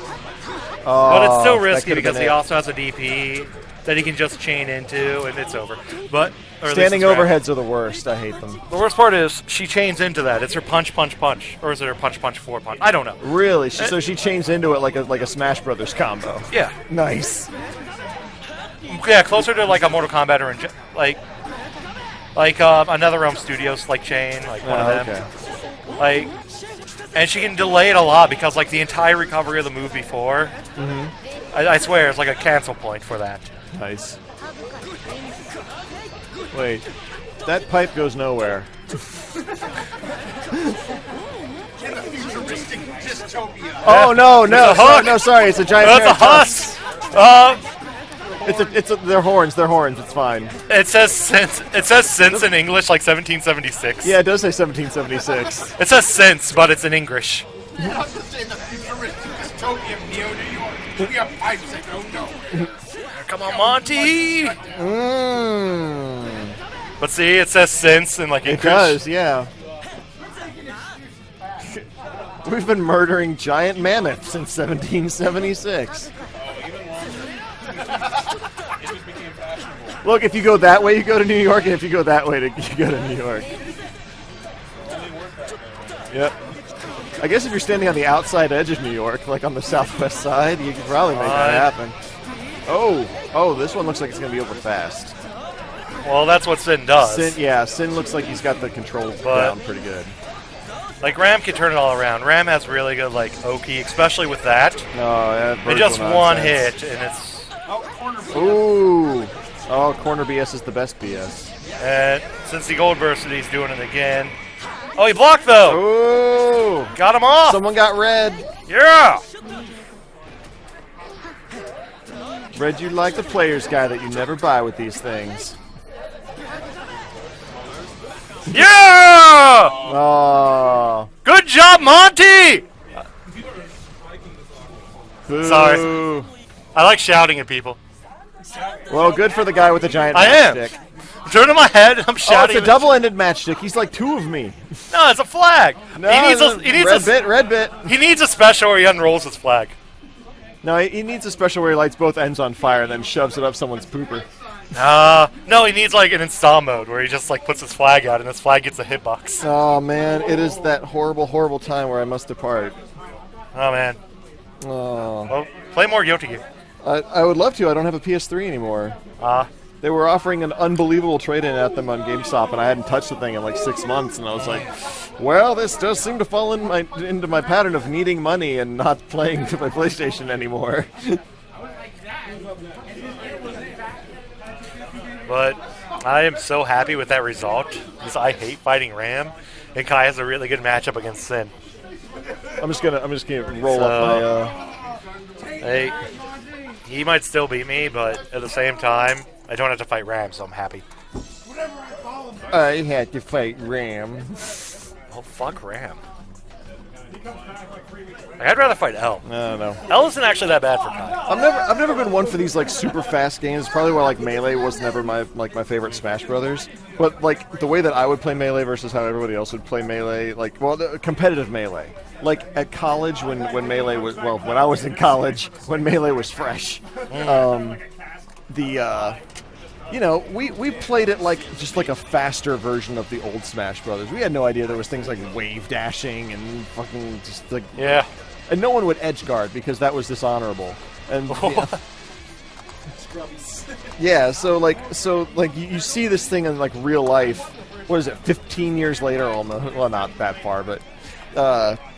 But it's still that risky could've because been he it. also has a DP. that he can just chain into, and it's over. But or at least Standing it's wrapped. overheads are the worst. I hate them. The worst part is she chains into that. It's her punch, punch, punch, or is it her punch, punch, forward punch? I don't know. Really? So she chains into it like a Smash Brothers combo. Yeah, Nice. yeah, closer to like a Mortal Kombat or another Realm Studios like chain, like one of them. Okay. Like, and she can delay it a lot because like the entire recovery of the move before, I swear, it's like a cancel point for that. Nice. Wait, that pipe goes nowhere. Oh no! Sorry, it's a giant. That's a husk. They're horns. They're horns. It's fine. It says since in English, like 1776. Yeah, it does say 1776. It says since, but it's in English. Come on, Monty. But see, it says since in like English. It does, yeah. We've been murdering giant mammoths since 1776. Look, if you go that way, you go to New York, and if you go that way, you go to New York. Yep. I guess if you're standing on the outside edge of New York, like on the southwest side, you could probably make that happen. Oh, this one looks like it's going to be over fast. Well, that's what Sin does. Sin looks like he's got the controls down pretty good. Like, Ram can turn it all around. Ram has really good, like, Oki, especially with that. Oh, yeah. It just one hit, and it's... Ooh. Oh, corner BS is the best BS. And since the Gold Bursted, he's doing it again. Oh, he blocked, though! Ooh. Got him off! Someone got red. Yeah! Red, you like the player's guy that you never buy with these things. Yeah! Oh. Good job, Monty! Boo. Sorry. I like shouting at people. Well, good for the guy with the giant I am. matchstick. I'm turning my head, I'm Oh, shouting. it's a double-ended matchstick. He's like two of me. No, it's a flag. No, he needs red bit. He needs a special where he unrolls his flag. No, he needs a special where he lights both ends on fire and then shoves it up someone's pooper. No, he needs like an install mode where he just like puts his flag out and his flag gets a hitbox. Oh, man. It is that horrible, horrible time where I must depart. Oh, man. Oh. Well, play more Guity Gear. I would love to. I don't have a PS3 anymore. They were offering an unbelievable trade-in at them on GameStop, and I hadn't touched the thing in like 6 months, and I was like, well, this does seem to fall into my pattern of needing money and not playing to my PlayStation anymore. But I am so happy with that result because I hate fighting Ram, and Kai has a really good matchup against Sin. I'm just gonna roll up my. Hey, he might still beat me, but at the same time, I don't have to fight Ram, so I'm happy. I had to fight Ram. Oh, fuck Ram. I'd rather fight L. I don't know. L isn't actually that bad for Kai. I've never been one for these like super fast games. Probably why like Melee was never my favorite Smash Brothers. But like the way that I would play Melee versus how everybody else would play Melee, like the competitive Melee. Like at college when Melee was when I was in college when Melee was fresh. We played it like just like a faster version of the old Smash Brothers. We had no idea there was things like wave dashing and fucking just like and no one would edge guard because that was dishonorable. And so you see this thing in like real life. What is it? 15 years later, almost. Well, not that far, but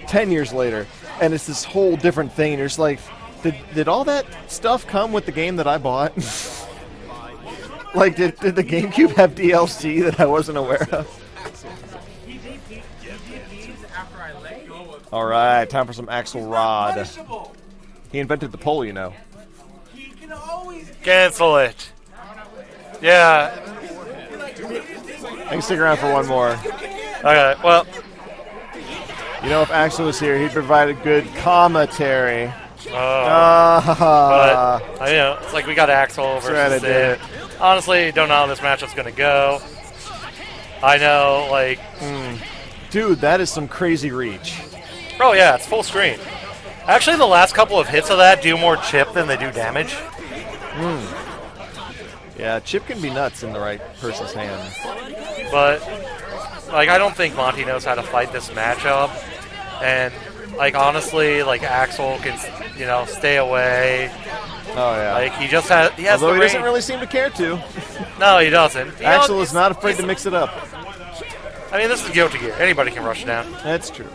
10 years later, and it's this whole different thing. And you're just like, did all that stuff come with the game that I bought? Like, did the GameCube have DLC that I wasn't aware of? All right, time for some Axel Rod. He invented the pole, you know. Cancel it. Yeah. I can stick around for one more. Okay, well. You know, if Axel was here, he'd provide a good commentary. But, it's like we got Axel versus Sid. Honestly, don't know how this matchup's going to go. I know, like... Dude, that is some crazy reach. Oh, yeah, it's full screen. Actually, the last couple of hits of that do more chip than they do damage. Yeah, Chip can be nuts in the right person's hand. But like, I don't think Monty knows how to fight this matchup, and like honestly, like Axel can, you know, stay away. Oh yeah. Like he just has. He has Although the he doesn't range. really seem to care to. No, he doesn't. He Axel is not afraid to mix it up. I mean, this is Guity Gear. Anybody can rush down. That's true.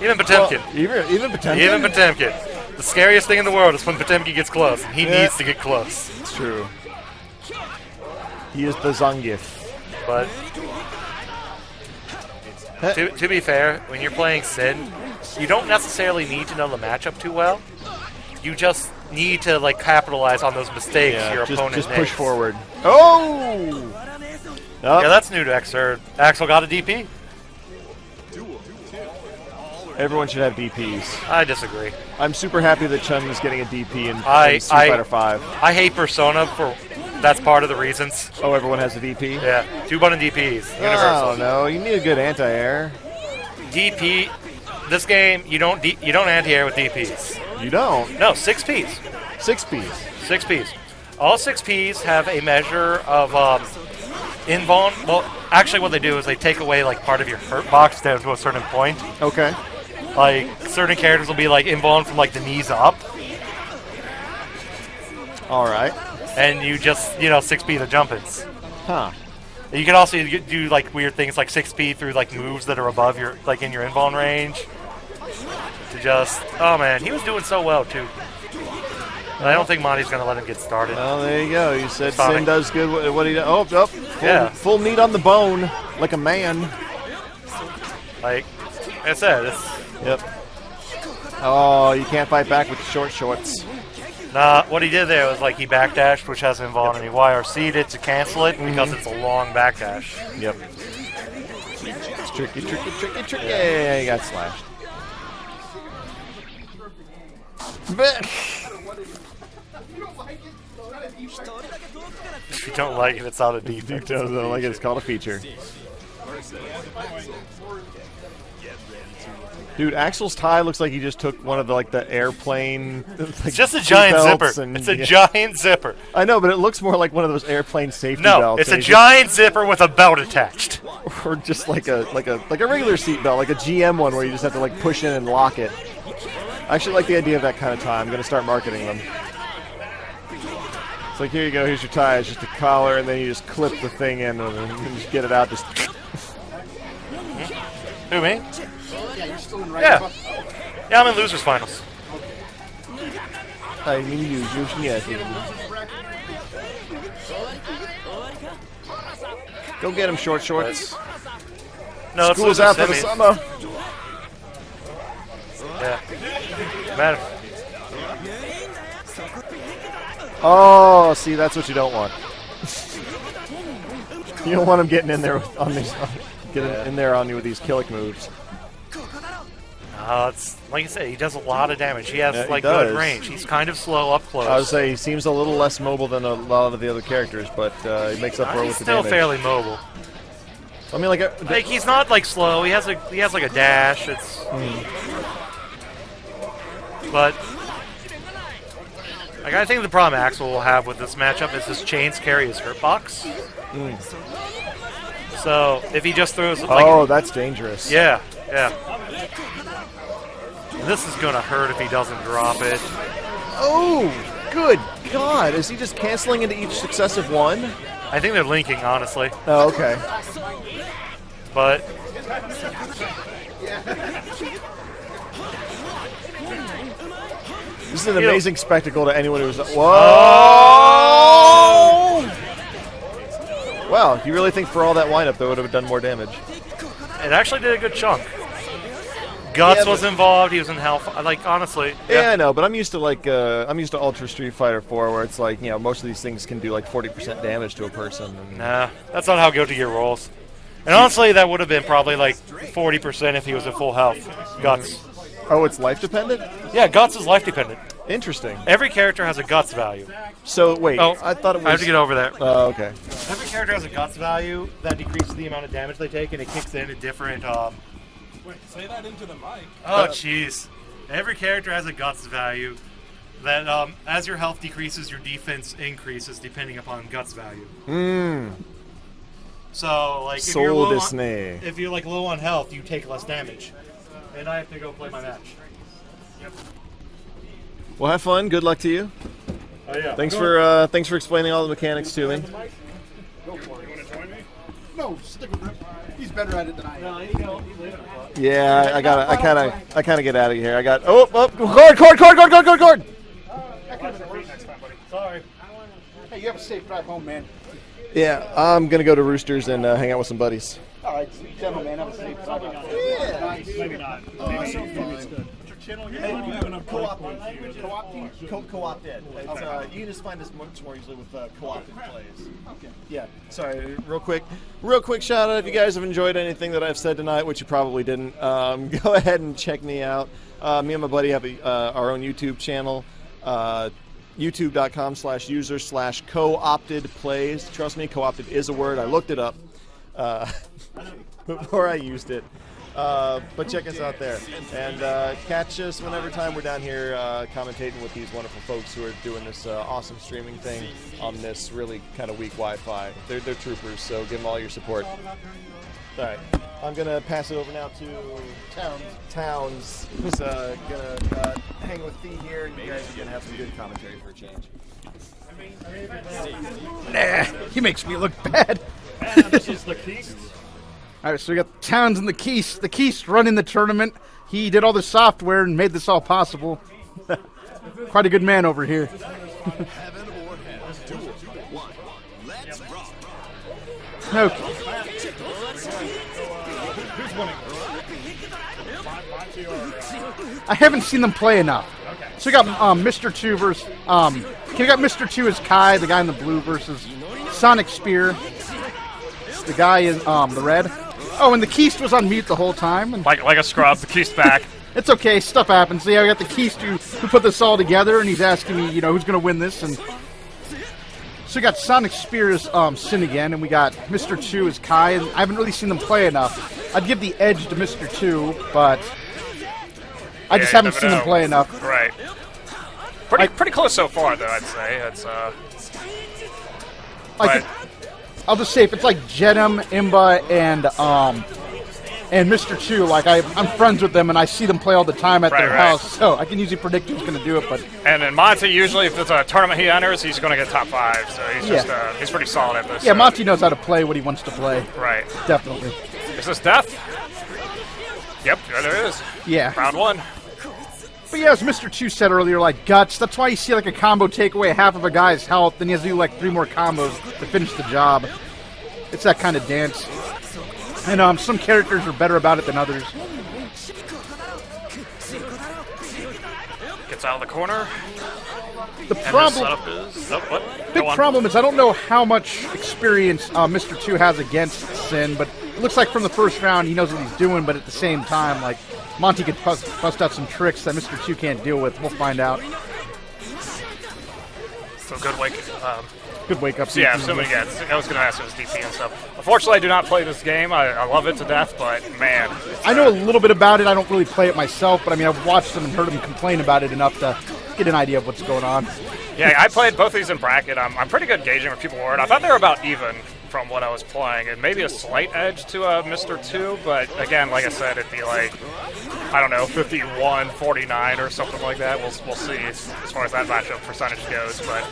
Even Potemkin. Well, even Potemkin. Even Potemkin. The scariest thing in the world is when Potemkin gets close, and he needs to get close. It's true. He is the Zangief. But to be fair, when you're playing Sin, you don't necessarily need to know the matchup too well. You just need to like capitalize on those mistakes your opponent just makes. push forward. Oh! Yeah, that's new to Xrd. Axel got a DP? Everyone should have DPs. I disagree. I'm super happy that Chun is getting a DP in Street Fighter 5. I hate Persona for that's part of the reasons. Oh, everyone has a DP? Yeah, 2-button DPs. Universal. Oh no, you need a good anti-air. DP. This game, you don't anti-air with DPs. You don't? No, 6Ps. 6Ps. 6Ps. All 6Ps have a measure of invuln. Well, actually, what they do is they take away like part of your hurt box down to a certain point. Okay. Like certain characters will be like invuln from like the knees up. All right. And you just 6P the jump-ins. Huh. You can also do like weird things like 6P through like moves that are above your like in your invuln range. To just man, he was doing so well too. And I don't think Monty's gonna let him get started. Oh, there you go. You said Sonic. Sin does good. What he does? Oh, full meat on the bone, like a man. Like I said, it's. Yep. Oh, you can't fight back with short shorts. Nah, what he did there was like he backdashed, which has invuln, and he YRC'd it to cancel it because it's a long backdash. Yep. It's tricky. Yeah, he got slashed. But If you don't like it, it's out of defect. don't like it. It's called a feature. Dude, Axel's tie looks like he just took one of the airplane. Like, It's just a giant zipper. and- It's a giant zipper. I know, but it looks more like one of those airplane safety No, belts. it's and a he giant zipper with a belt attached. just- or just like a regular seat belt, like a GM one where you just have to like push in and lock it. I actually like the idea of that kind of tie. I'm going to start marketing them. It's like, here you go, here's your tie. It's just a collar, and then you just clip the thing in and then just get it out. Just Who, me? Yeah, you're still in right. Yeah. Yeah, I'm in losers finals. I mean, you yes. Go get him, short shorts. No, it's School's losers out for the semis. summer. Yeah. Matter. Oh, see, that's what you don't want. You don't want him getting in there on these, getting in there on you with these killick moves. It's like I said, he does a lot of damage. He has Yeah, he like does. good range. He's kind of slow up close. I would say he seems a little less mobile than a lot of the other characters, but he makes up for it He's with the still damage. fairly mobile. I mean, Like he's not like slow. He has like a dash. It's but like I think the problem Axel will have with this matchup is his chains carry his hurt box. So if he just throws like that's dangerous. yeah. This is gonna hurt if he doesn't drop it. Oh, good God! Is he just canceling into each successive one? I think they're linking, honestly. Oh, okay. But This is an amazing spectacle to anyone who's. Whoa! Wow, do you really think for all that windup that would have done more damage? it actually did a good chunk. Guts Yeah, was involved. He was in health. Like honestly, Yeah, I know, but I'm used to Ultra Street Fighter 4, where it's like most of these things can do like 40% damage to a person. And Nah, that's not how Guity Gear rolls. And honestly, that would have been probably like 40% if he was at full health. Guts. Oh, it's life dependent? Yeah, Guts is life dependent. Interesting. Every character has a Guts value. So wait, Oh, I thought it was. I have to get over that. Oh, okay. Every character has a Guts value that decreases the amount of damage they take, and it kicks in a different. Wait, say that into the mic. Oh, jeez. Every character has a Guts value that as your health decreases, your defense increases depending upon guts value. So, like, if you're, Soul low Disney. if you're like low on health, you take less damage. And I have to go play my match. Well, have fun. Good luck to you. Oh, yeah. Thanks for explaining all the mechanics to me. No, stick with him. He's better at it than I am. Yeah, I kind of get out of here. I got cord. Sorry. Hey, you have a safe drive home, man. Yeah, I'm gonna go to Roosters and hang out with some buddies. All right, gentlemen, have a safe drive. Maybe not. Maybe it's good. Co-opted. You can just find this much more easily with co-opted plays. Okay. Yeah. Sorry, real quick shout out. If you guys have enjoyed anything that I've said tonight, which you probably didn't, go ahead and check me out. Me and my buddy have our own YouTube channel, youtube.com/user/co-opted plays. Trust me, co-opted is a word. I looked it up before I used it. But check us out there. And catch us whenever time we're down here commentating with these wonderful folks who are doing this awesome streaming thing on this really kind of weak Wi-Fi. They're troopers, so give them all your support. All right. I'm going to pass it over now to Towns, who's going to hang with Thee here, and you guys are going to have some good commentary for a change. Nah, he makes me look bad. This is the key. All right, so we got Towns and the Keist. The Keist running the tournament. He did all the software and made this all possible. Quite a good man over here. Okay. I haven't seen them play enough. So we got Mr. 2 versus... we got Mr. 2 as Kai, the guy in the blue, versus Sonic Spear, the guy in the red. Oh, and the Keist was on mute the whole time. And like a scrub, the Keist back. It's okay, stuff happens. So yeah, we got the Keist who put this all together, and he's asking me, who's going to win this. And so we got Sonic Spear as Sin again, and we got Mr. 2 as Kai. And I haven't really seen them play enough. I'd give the edge to Mr. 2, but I just haven't seen them play enough. Right. Pretty close so far, though. I'd say it's I'll just say if it's like Jedem, Imba, and Mr. 2, like I'm friends with them and I see them play all the time at their house, so I can usually predict who's going to do it. But and then Monty, usually if it's a tournament he enters, he's going to get top 5. So he's he's pretty solid at this. Yeah, Monty knows how to play what he wants to play. Right. Definitely. Is this death? Yep, there it is. Yeah. Round 1. But yeah, as Mr. 2 said earlier, like guts, that's why you see like a combo take away half of a guy's health, then he has to do like 3 more combos to finish the job. It's that kind of dance. And some characters are better about it than others. Gets out of the corner. The problem, big problem is I don't know how much experience Mr. 2 has against Sin, but it looks like from the first round he knows what he's doing, but at the same time, like, Monty could bust out some tricks that Mr. 2 can't deal with. We'll find out. So good wake. Good wake up. So yeah, assuming I was going to ask him his DP and stuff. Unfortunately, I do not play this game. I love it to death, but man. I know a little bit about it. I don't really play it myself, but I mean, I've watched them and heard them complain about it enough to get an idea of what's going on. Yeah, I played both of these in bracket. I'm pretty good gauging where people were, and I thought they were about even from what I was playing, and maybe a slight edge to Mr. 2, but again, like I said, it'd be like, I don't know, 51-49 or something like that. We'll see as far as that matchup percentage goes, but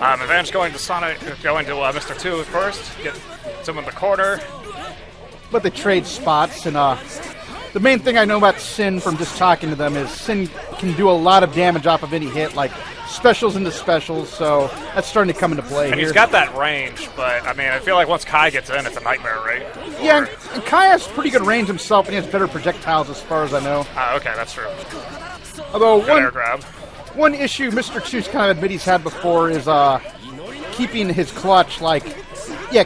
advantage going to Mr. 2 first, get him in the corner. But they trade spots, and the main thing I know about Sin from just talking to them is Sin can do a lot of damage off of any hit, like specials into specials, so that's starting to come into play and here. He's got that range, but I mean, I feel like once Kai gets in, it's a nightmare, right? Yeah, and Kai has pretty good range himself, and he has better projectiles as far as I know. Okay, that's true. Although air grab. One issue Mr. 2's kind of admit he's had before is keeping his clutch,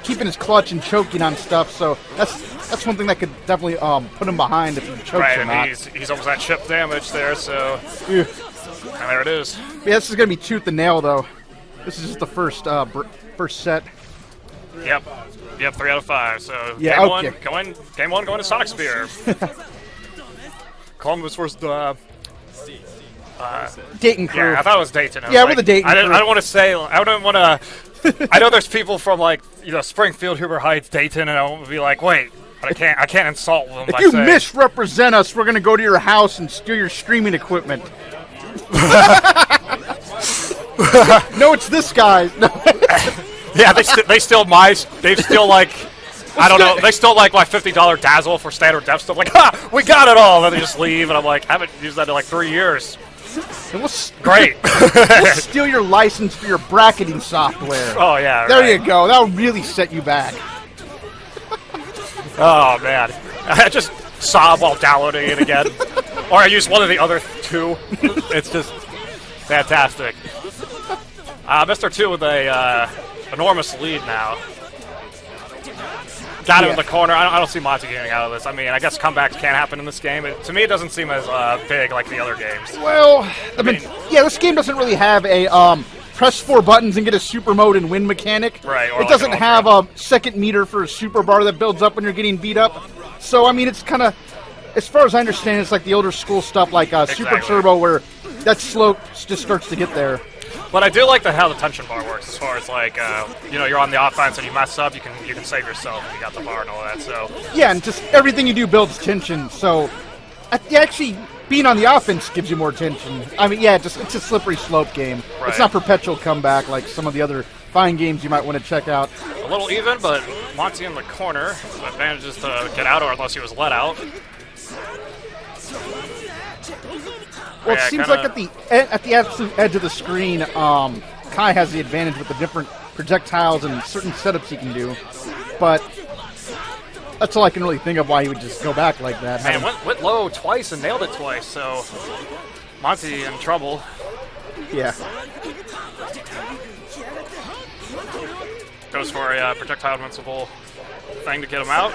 keeping his clutch and choking on stuff, so that's one thing that could definitely put him behind if he chokes or not. Right, and he's almost at chip damage there, so... Yeah. And there it is. Yeah, this is going to be tooth and nail, though. This is just the first set. Yep, 3 out of 5. So yeah, game one going to Sonic Spear. Columbus versus Dayton crew. Yeah, I thought it was Dayton. Yeah, like, we're the Dayton I crew. don't want to say. I don't want to. I know there's people from like Springfield, Huber Heights, Dayton, and I'll be like, wait, I can't insult them. If you misrepresent us, we're gonna go to your house and steal your streaming equipment. No, it's this guy. No. Yeah, they steal my. They steal like. I don't know. They still like my $50 Dazzle for standard def stuff. Like, ha! We got it all. And then they just leave, and I'm like, I haven't used that in like 3 years. Great. We'll steal your license for your bracketing software. Oh yeah. There right. you go. That'll really set you back. Oh man, I just sob while downloading it again, or I use one of the other two. It's just fantastic. Mr. 2 with a enormous lead now. Got him in the corner. I don't see Monty getting out of this. I mean, I guess comebacks can happen in this game. To me, it doesn't seem as big like the other games. Well, I mean, yeah, this game doesn't really have a press 4 buttons and get a super mode and win mechanic. Right. It doesn't have a second meter for a super bar that builds up when you're getting beat up. So, I mean, it's kind of, as far as I understand, it's like the older school stuff like Super Turbo where that slope just starts to get there. But I do like how the tension bar works as far as like, you're on the offense and you mess up, you can save yourself if you got the bar and all that, so. Yeah, and just everything you do builds tension, so actually being on the offense gives you more tension. I mean, yeah, it's a slippery slope game. Right. It's not perpetual comeback like some of the other fine games you might want to check out. A little even, but Monty in the corner manages to get out, or unless he was let out. Well, it seems like at the absolute edge of the screen, Kai has the advantage with the different projectiles and certain setups he can do. But that's all I can really think of why he would just go back like that. Man, went low twice and nailed it twice, so Monty in trouble. Yeah. Goes for a projectile invincible thing to get him out.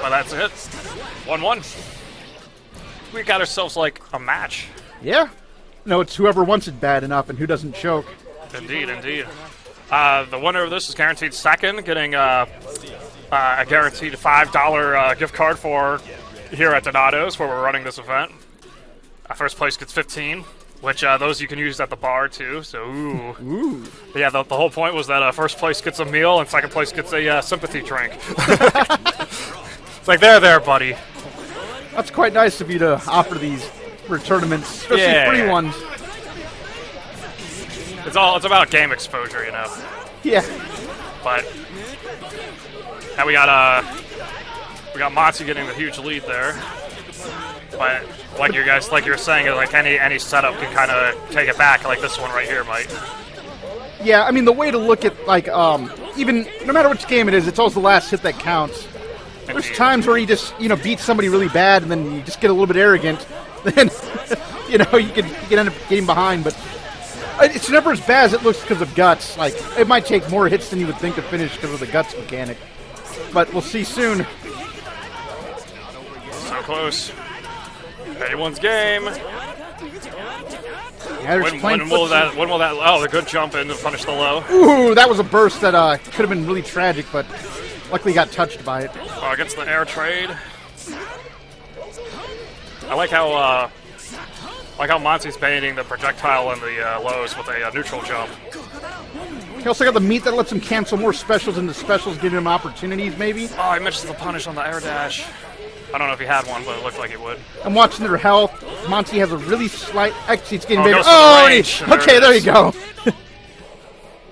But that's it. 1-1. We got ourselves like a match. Yeah. No, it's whoever wants it bad enough and who doesn't choke. Indeed, indeed. The winner of this is guaranteed second, getting a guaranteed $5 gift card for here at Donato's, where we're running this event. First place gets 15, which those you can use at the bar too. So, ooh. Yeah, the whole point was that first place gets a meal and second place gets a sympathy drink. It's like, there, buddy. That's quite nice of you to offer these for tournaments, especially free ones. It's about game exposure, you know. Yeah. But now we got Monty getting the huge lead there. But like you were saying, like any setup can kind of take it back, like this one right here might. Yeah, I mean the way to look at like even no matter which game it is, it's always the last hit that counts. There's times where you just beat somebody really bad and then you just get a little bit arrogant. Then you can end up getting behind, but it's never as bad as it looks because of guts. Like it might take more hits than you would think to finish because of the guts mechanic. But we'll see soon. So close. Anyone's game. Yeah, when will that? Oh, the good jump in to punish the low. Ooh, that was a burst that could have been really tragic, but luckily got touched by it. Against the air trade. I like how Monty's baiting the projectile and the lows with a neutral jump. He also got the meat that lets him cancel more specials into specials, giving him opportunities, maybe. Oh, he misses the punish on the air dash. I don't know if he had one, but it looked like he would. I'm watching their health. Monty has a really slight... Actually, it's getting bigger. Okay, there you go.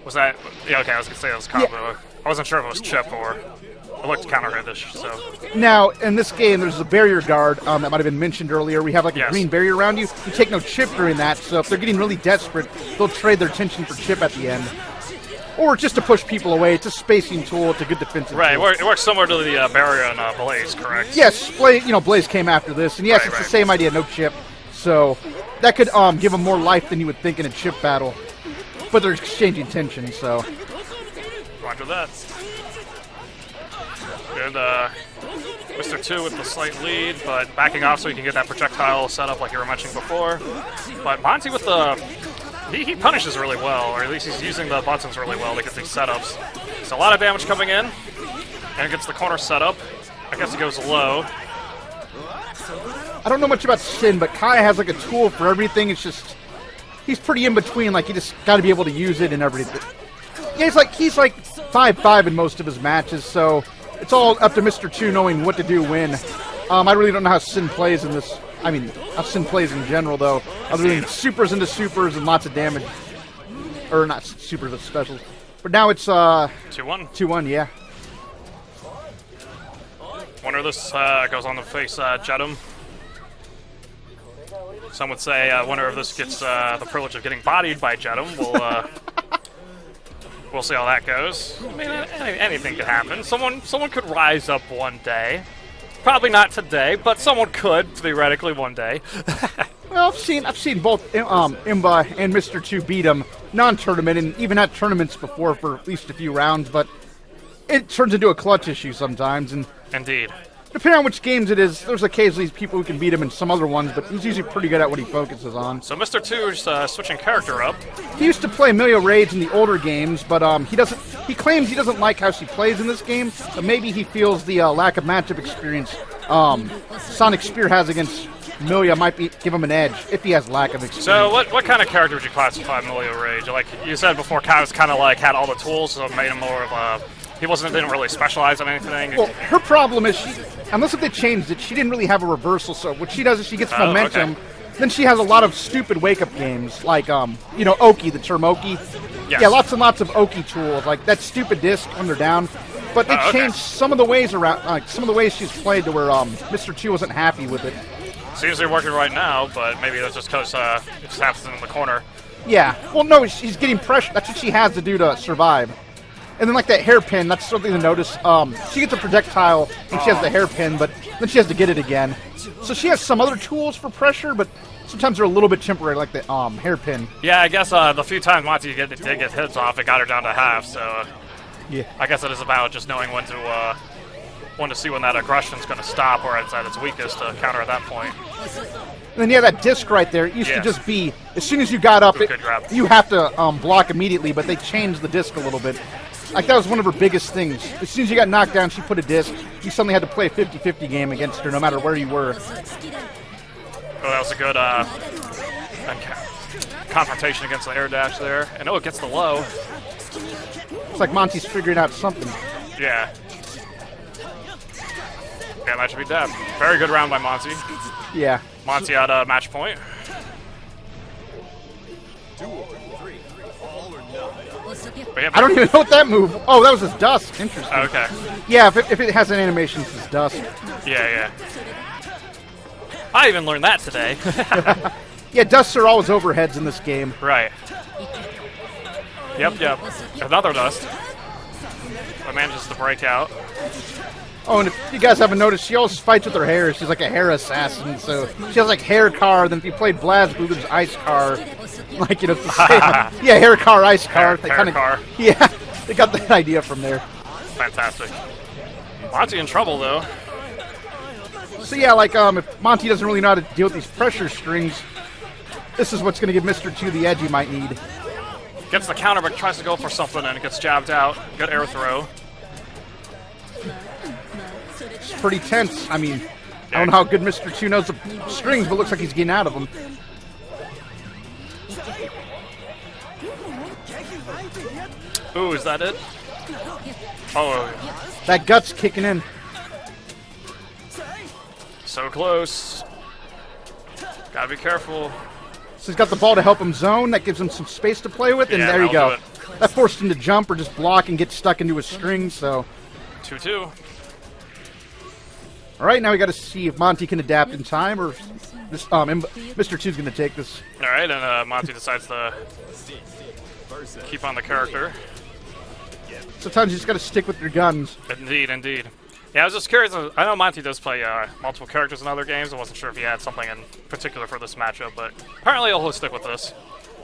Was that... Yeah, okay, I was going to say that was combo. Yeah. I wasn't sure if it was chip or... It looked counter-hit-ish, so... Now, in this game, there's a barrier guard that might have been mentioned earlier. We have like a green barrier around you. You take no chip during that, so if they're getting really desperate, they'll trade their tension for chip at the end. Or just to push people away. It's a spacing tool. It's a good defensive tool. It works similar to the barrier in Blaze, correct? Yes, Blaze came after this. And yes, it's the same idea, no chip. So that could give them more life than you would think in a chip battle. But they're exchanging tension, so... Roger that. Good, Mr. 2 with the slight lead, but backing off so he can get that projectile set up like you were mentioning before. But Monty with the... He punishes really well, or at least he's using the buttons really well to get these setups. So a lot of damage coming in, and gets the corner set up. I guess he goes low. I don't know much about Sin, but Kai has like a tool for everything. It's just he's pretty in between. Like you just got to be able to use it and everything. Yeah, he's like 5-5 in most of his matches, so it's all up to Mr. 2 knowing what to do when. I really don't know how Sin plays in this. I mean, how Sin plays in general, though. Other than supers into supers and lots of damage. Or not supers, but specials. But now it's 2-1. 2-1, yeah. Winner of this goes on to face Jedum. Some would say winner of this gets the privilege of getting bodied by Jedum. We'll see how that goes. I mean, anything could happen. Someone could rise up one day. Probably not today, but someone could theoretically one day. Well, I've seen both Imba and Mr. 2 beat him non-tournament and even at tournaments before for at least a few rounds, but it turns into a clutch issue sometimes. And Indeed. depending on which games it is, there's occasionally people who can beat him in some other ones, but he's usually pretty good at what he focuses on. So Mr. 2's switching character up. He used to play Emilio Rage in the older games, but he claims he doesn't like how she plays in this game, but maybe he feels the lack of matchup experience Sonic Spear has against Milia might give him an edge if he has lack of experience. So what kind of character would you classify Emilio Rage? Like you said before, Kai was kind of like had all the tools, so it made him more of a... He didn't really specialize on anything. Well, her problem is unless if they changed it, she didn't really have a reversal. So what she does is she gets momentum. Okay. Then she has a lot of stupid wake-up games, like Oki, the term Oki. Yes. Yeah, lots and lots of Oki tools, like that stupid disc when they're down. But they changed some of the ways around, like some of the ways she's played to where Mr. 2 wasn't happy with it. Seems to be working right now, but maybe that's just because it just happens in the corner. Yeah. Well, no, she's getting pressure. That's what she has to do to survive. And then like that hairpin, that's something to notice. She gets a projectile and she has the hairpin, but then she has to get it again. So she has some other tools for pressure, but sometimes they're a little bit temporary, like the hairpin. Yeah, I guess the few times Monty did get hits off, it got her down to half. So yeah, I guess it is about just knowing when to see when that aggression's going to stop, or it's at its weakest to counter at that point. And then that disc right there. It used to just be as soon as you got up, you have to block immediately. But they changed the disc a little bit. Like, that was one of her biggest things. As soon as you got knocked down, she put a disc. You suddenly had to play a 50-50 game against her, no matter where you were. Oh, that was a good confrontation against the air dash there. And it gets the low. It's like Monty's figuring out something. Yeah. Yeah, that should be dead. Very good round by Monty. Yeah. Monty at match point. I don't even know what that move. Oh, that was his dust. Interesting. Okay. Yeah, if it has an animation, it's his dust. Yeah. I even learned that today. Yeah, dusts are always overheads in this game. Right. Yep. Another dust. That manages to break out. Oh, and if you guys haven't noticed, she always fights with her hair. She's like a hair assassin, so she has like hair car. Then if you played BlazBlue, there's ice car. Like, it's the same. Yeah, hair car, ice car. Hair car. Yeah, they got that idea from there. Fantastic. Monty in trouble, though. So yeah, like if Monty doesn't really know how to deal with these pressure strings, this is what's going to give Mr. 2 the edge he might need. Gets the counter, but tries to go for something, and it gets jabbed out. Good air throw. It's pretty tense. I mean, I don't know how good Mr. 2 knows the strings, but looks like he's getting out of them. Ooh, is that it? Oh. That gut's kicking in. So close. Gotta be careful. So he's got the ball to help him zone. That gives him some space to play with, and there you go. That forced him to jump or just block and get stuck into his strings, so... 2-2. All right, now we got to see if Monty can adapt in time, or this Mr. 2's going to take this. All right, and Monty decides to keep on the character. Sometimes you just got to stick with your guns. Indeed. Yeah, I was just curious. I know Monty does play multiple characters in other games. I wasn't sure if he had something in particular for this matchup, but apparently he'll stick with this.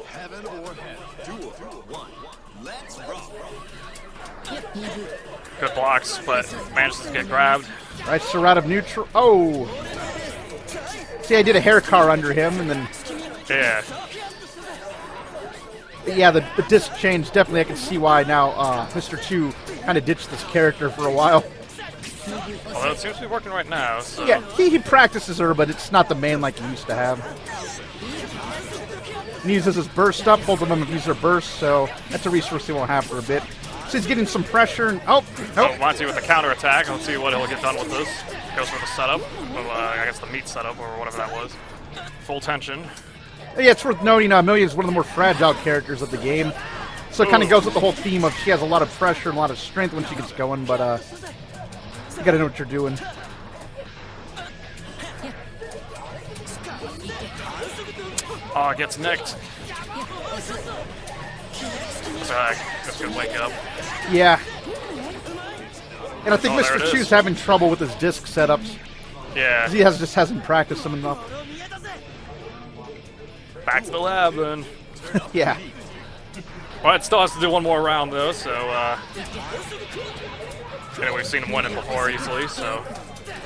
Heaven or head. Duel 1. Let's rock. Good blocks, but manages to get grabbed. Right, so out of neutral. Oh! See, I did a hair car under him, and then... Yeah. Yeah, the disc change, definitely I can see why now Mr. 2 kind of ditched this character for a while. Although it seems to be working right now. So. Yeah, he practices her, but it's not the main like he used to have. He uses his burst up, both of them have used their burst, so that's a resource he won't have for a bit. So he's getting some pressure, and nope. So Monty with the counter attack. Let's see what he'll get done with this. Goes for the setup. Well, I guess the meat setup or whatever that was. Full tension. Yeah, it's worth noting Amelia is one of the more fragile characters of the game. So it kind of goes with the whole theme of she has a lot of pressure and a lot of strength when she gets going, but you gotta know what you're doing. Oh, it gets nicked. That's gonna wake up. Yeah. And I think Oh, there Mr. it Chu's is. having trouble with his disc setups. Yeah. 'Cause he just hasn't practiced them enough. Back to the lab then. Yeah. Well, it still has to do one more round though, so anyway, we've seen him win it before easily, so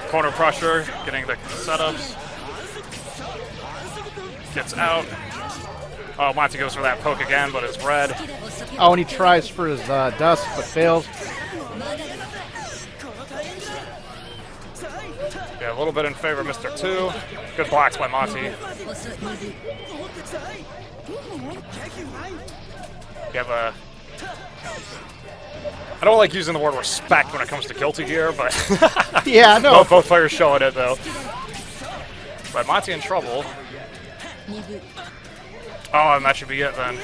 corner pressure, getting the setups. Gets out. Oh, Monty goes for that poke again, but it's red. Oh, and he tries for his dust, but fails. Yeah, a little bit in favor of Mr. 2. Good blocks by Monty. You have a... I don't like using the word respect when it comes to Guilty Gear, but... Yeah, no. Both players showing it, though. But Monty in trouble. Oh, and that should be it, then.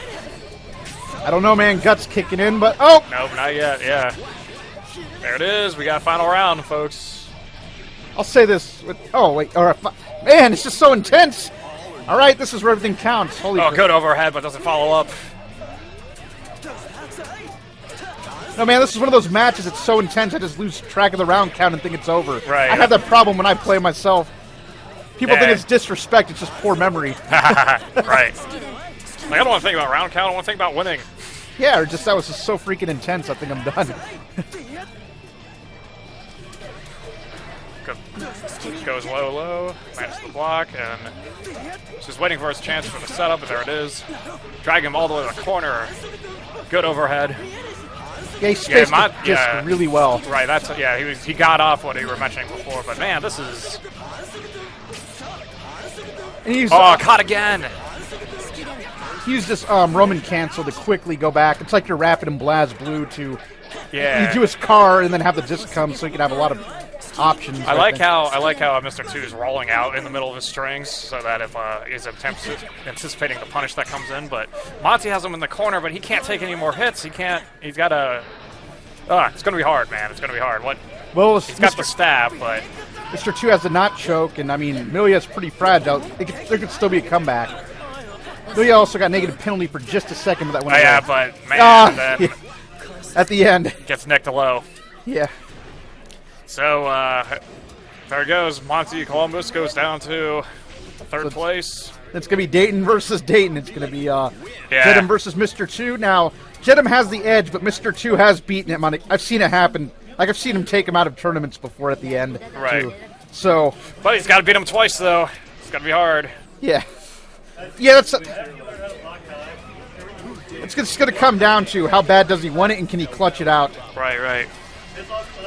I don't know, man. Guts kicking in, but... Oh! Nope, not yet, yeah. There it is. We got a final round, folks. I'll say this. Oh, wait. Man, it's just so intense. All right, this is where everything counts. Holy Oh, crap. good overhead, but doesn't follow up. No, man, this is one of those matches that's so intense I just lose track of the round count and think it's over. Right. I have that problem when I play myself. People think Yeah. it's disrespect. It's just poor memory. Right. Like, I don't want to think about round count. I want to think about winning. Yeah, or just that was just so freaking intense. I think I'm done. Goes low, manages the block, and just waiting for his chance for the setup, but there it is. Drag him all the way to the corner. Good overhead. Yeah, he spaced the disc yeah. really well. Right, that's yeah. He got off what you were mentioning before, but man, this is. And he's, caught again. He used this Roman cancel to quickly go back. It's like you're Rapid and Blaz Blue to Yeah. you do his car and then have the disc come so you can have a lot of options. I like how Mr. 2 is rolling out in the middle of his strings, so that if he's anticipating the punish that comes in. But Monty has him in the corner, but he can't take any more hits. He can't. He's got to. It's going to be hard, man. It's going to be hard. Well, he's got the stab, but Mr. 2 has the knot choke, and I mean, Milia's pretty fragile. There could still be a comeback. Milia also got negative penalty for just a second, but that went away. yeah, but man, then yeah. At the end, gets nicked low. Yeah. So there it goes. Monty Columbus goes down to third place. It's going to be Dayton versus Dayton. It's going to be Jedem versus Mr. 2. Now, Jedem has the edge, but Mr. 2 has beaten him on it. I've seen it happen. Like, I've seen him take him out of tournaments before at the end. Right. Too. So. But he's got to beat him twice, though. It's got to be hard. Yeah. Yeah, that's. It's just going to come down to how bad does he want it and can he clutch it out. Right.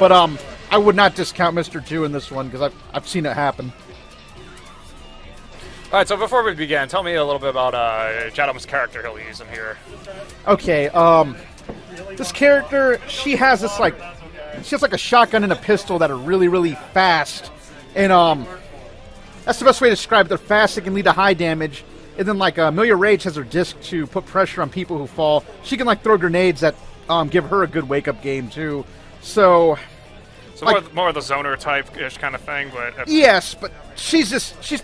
But I would not discount Mr. 2 in this one because I've seen it happen. All right, so before we begin, tell me a little bit about Jedem's character he'll use in here. Okay, this character, she has like a shotgun and a pistol that are really, really fast. And that's the best way to describe it. They're fast, they can lead to high damage. And then like Amelia Rage has her disc to put pressure on people who fall. She can like throw grenades that give her a good wake-up game too. So like, more of the zoner type-ish kind of thing, but yes, but she's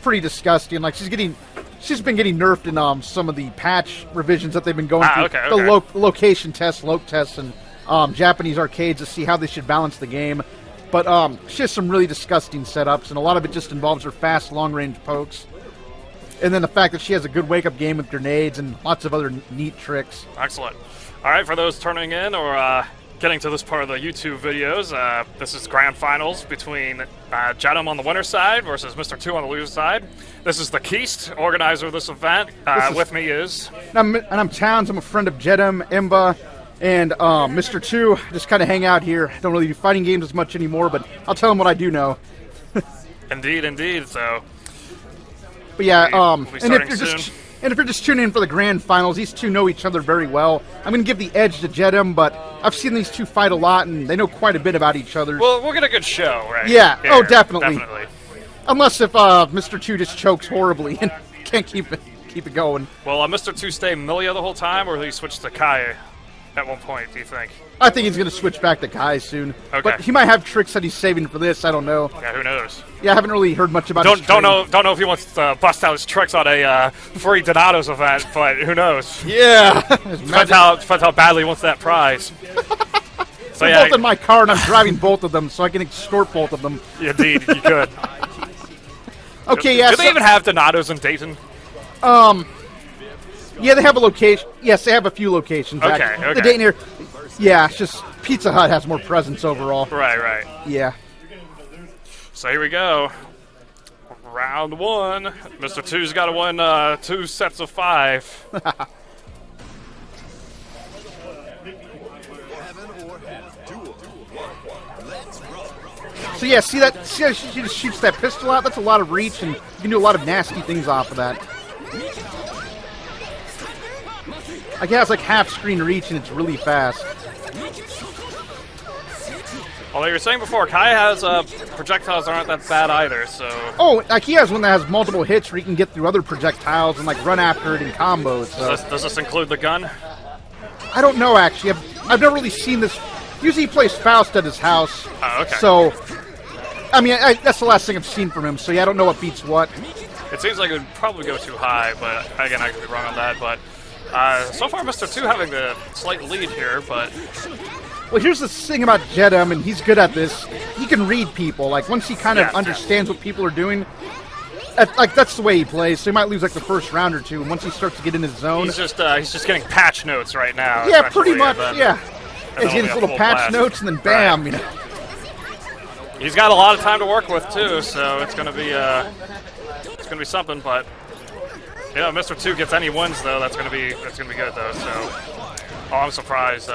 pretty disgusting. Like she's been getting nerfed in some of the patch revisions that they've been going through. Okay. The location tests, loc tests, and Japanese arcades to see how they should balance the game. But she has some really disgusting setups, and a lot of it just involves her fast, long-range pokes. And then the fact that she has a good wake-up game with grenades and lots of other neat tricks. Excellent. All right, for those turning in or getting to this part of the YouTube videos, this is grand finals between Jedem on the winner's side versus Mr. 2 on the loser's side. This is the Keist, organizer of this event. With me is... And I'm Towns. I'm a friend of Jedem, Imba, And Mr. 2, just kind of hang out here. Don't really do fighting games as much anymore, but I'll tell him what I do know. Indeed, indeed. So, but yeah, we'll be and starting if you're just tuning in for the grand finals, these two know each other very well. I'm going to give the edge to Jedem, but I've seen these two fight a lot, and they know quite a bit about each other. Well, we'll get a good show, right? Yeah. Here. Oh, definitely. Definitely. Unless if Mr. 2 just chokes horribly and can't keep it going. Will Mr. 2 stay Milia the whole time, or will he switch to Kai at one point, do you think? I think he's going to switch back to Kai soon. Okay. But he might have tricks that he's saving for this. I don't know. Yeah, who knows? Yeah, I haven't really heard much about his Don't know if he wants to bust out his tricks on a free Donatos event, but who knows? Yeah. Depends how badly he wants that prize. So They're both in my car, and I'm driving both of them, so I can extort both of them. Indeed, you could. Okay, yeah. Do they even have Donatos in Dayton? Yeah, they have a location. Yes, they have a few locations. Okay, actually. okay. The Dayton here. Yeah, it's just Pizza Hut has more presence overall. Right. Yeah. So here we go. Round 1. Mr. 2's got to win 2 sets of 5. So yeah, see how she just shoots that pistol out? That's a lot of reach, and you can do a lot of nasty things off of that. Like, it has like half-screen reach, and it's really fast. Although you were saying before, Kai has projectiles aren't that bad either, so... Oh, like he has one that has multiple hits where he can get through other projectiles and like run after it in combos. So. Does this include the gun? I don't know, actually. I've never really seen this. Usually he plays Faust at his house. Oh, okay. So, I mean, that's the last thing I've seen from him, so yeah, I don't know what beats what. It seems like it would probably go too high, but again, I could be wrong on that, but... so far, Mr. 2 having the slight lead here, but... Well, here's the thing about Jedem, and he's good at this. He can read people. Like, once he kind of understands what people are doing, that's the way he plays. So he might lose, like, the first round or two, and once he starts to get in his zone... He's just getting patch notes right now. Yeah, pretty much, yeah. And He's getting his little patch notes, and then bam, you know. He's got a lot of time to work with, too, so it's going to be something, but... Yeah, if Mr. 2 gets any wins, though, that's gonna be good, though. So, oh, I'm surprised.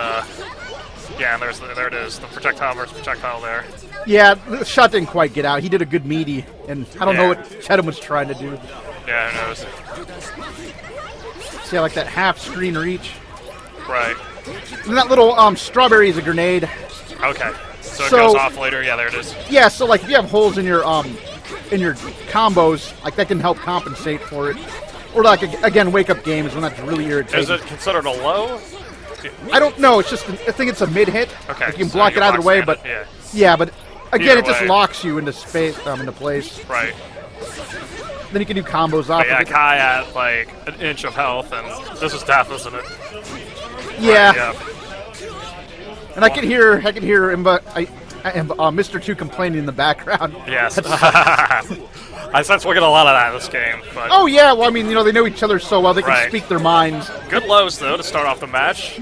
Yeah, and there it is, the projectile versus projectile there. Yeah, the shot didn't quite get out. He did a good meaty, and I don't know what Jedem was trying to do. Yeah, who knows? See, I like that half-screen reach. Right. And that little strawberry is a grenade. Okay. So it goes off later. Yeah, there it is. Yeah, so like if you have holes in your combos, like that can help compensate for it. Or like again, wake-up games when that's really irritating. Is it considered a low? I don't know. It's just I think it's a mid-hit. Okay. Like you can block it either way, but but again, Either it just way. locks you into space, into place. Right. Then you can do combos off. But yeah, of it. Kai at like an inch of health, and this is death, isn't it? Yeah. Right, And I can hear him, but Mr. 2 complaining in the background. Yes. I sense we'll get a lot of that in this game. But Oh yeah, well I mean, they know each other so well they can Right. speak their minds. good lows though to start off the match.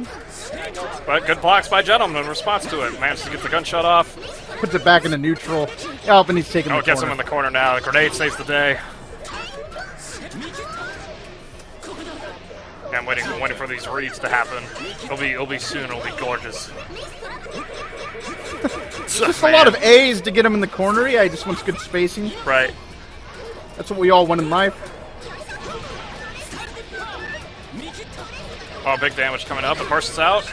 But good blocks by Jedem in response to it. Managed to get the gunshot off. Puts it back into neutral. Oh, and he's taking Oh, the gets him corner. in the corner now. The grenade saves the day. Yeah, I'm waiting for these reads to happen. It'll be soon. It'll be gorgeous. Just a lot of A's to get him in the corner. Yeah, he just wants good spacing. Right. That's what we all want in life. Oh, big damage coming up. It bursts out.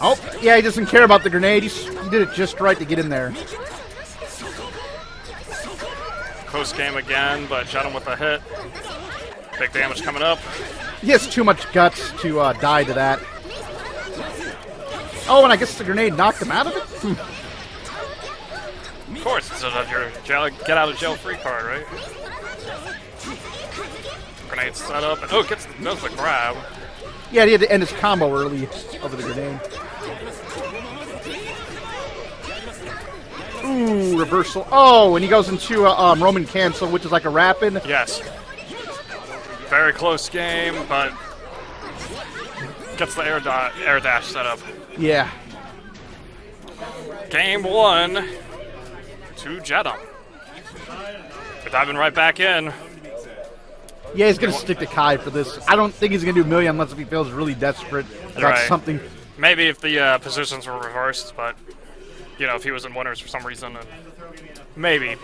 Oh, yeah, he doesn't care about the grenade. He did it just right to get in there. Close game again, but Jedem with a hit. Big damage coming up. He has too much guts to die to that. Oh, and I guess the grenade knocked him out of it? Of course, it's your get out of jail free card, right? Grenade set up. And, does the grab. Yeah, he had to end his combo early over the grenade. Ooh, reversal. Oh, and he goes into a Roman cancel, which is like a rapid. Yes. Very close game, but gets the air dash set up. Yeah. Game 1 to Jedem. We're diving right back in. Yeah, he's going to stick to Kai for this. I don't think he's going to do Million unless if he feels really desperate about Right. something. Maybe if the positions were reversed, but you know, if he was in winners for some reason, and maybe.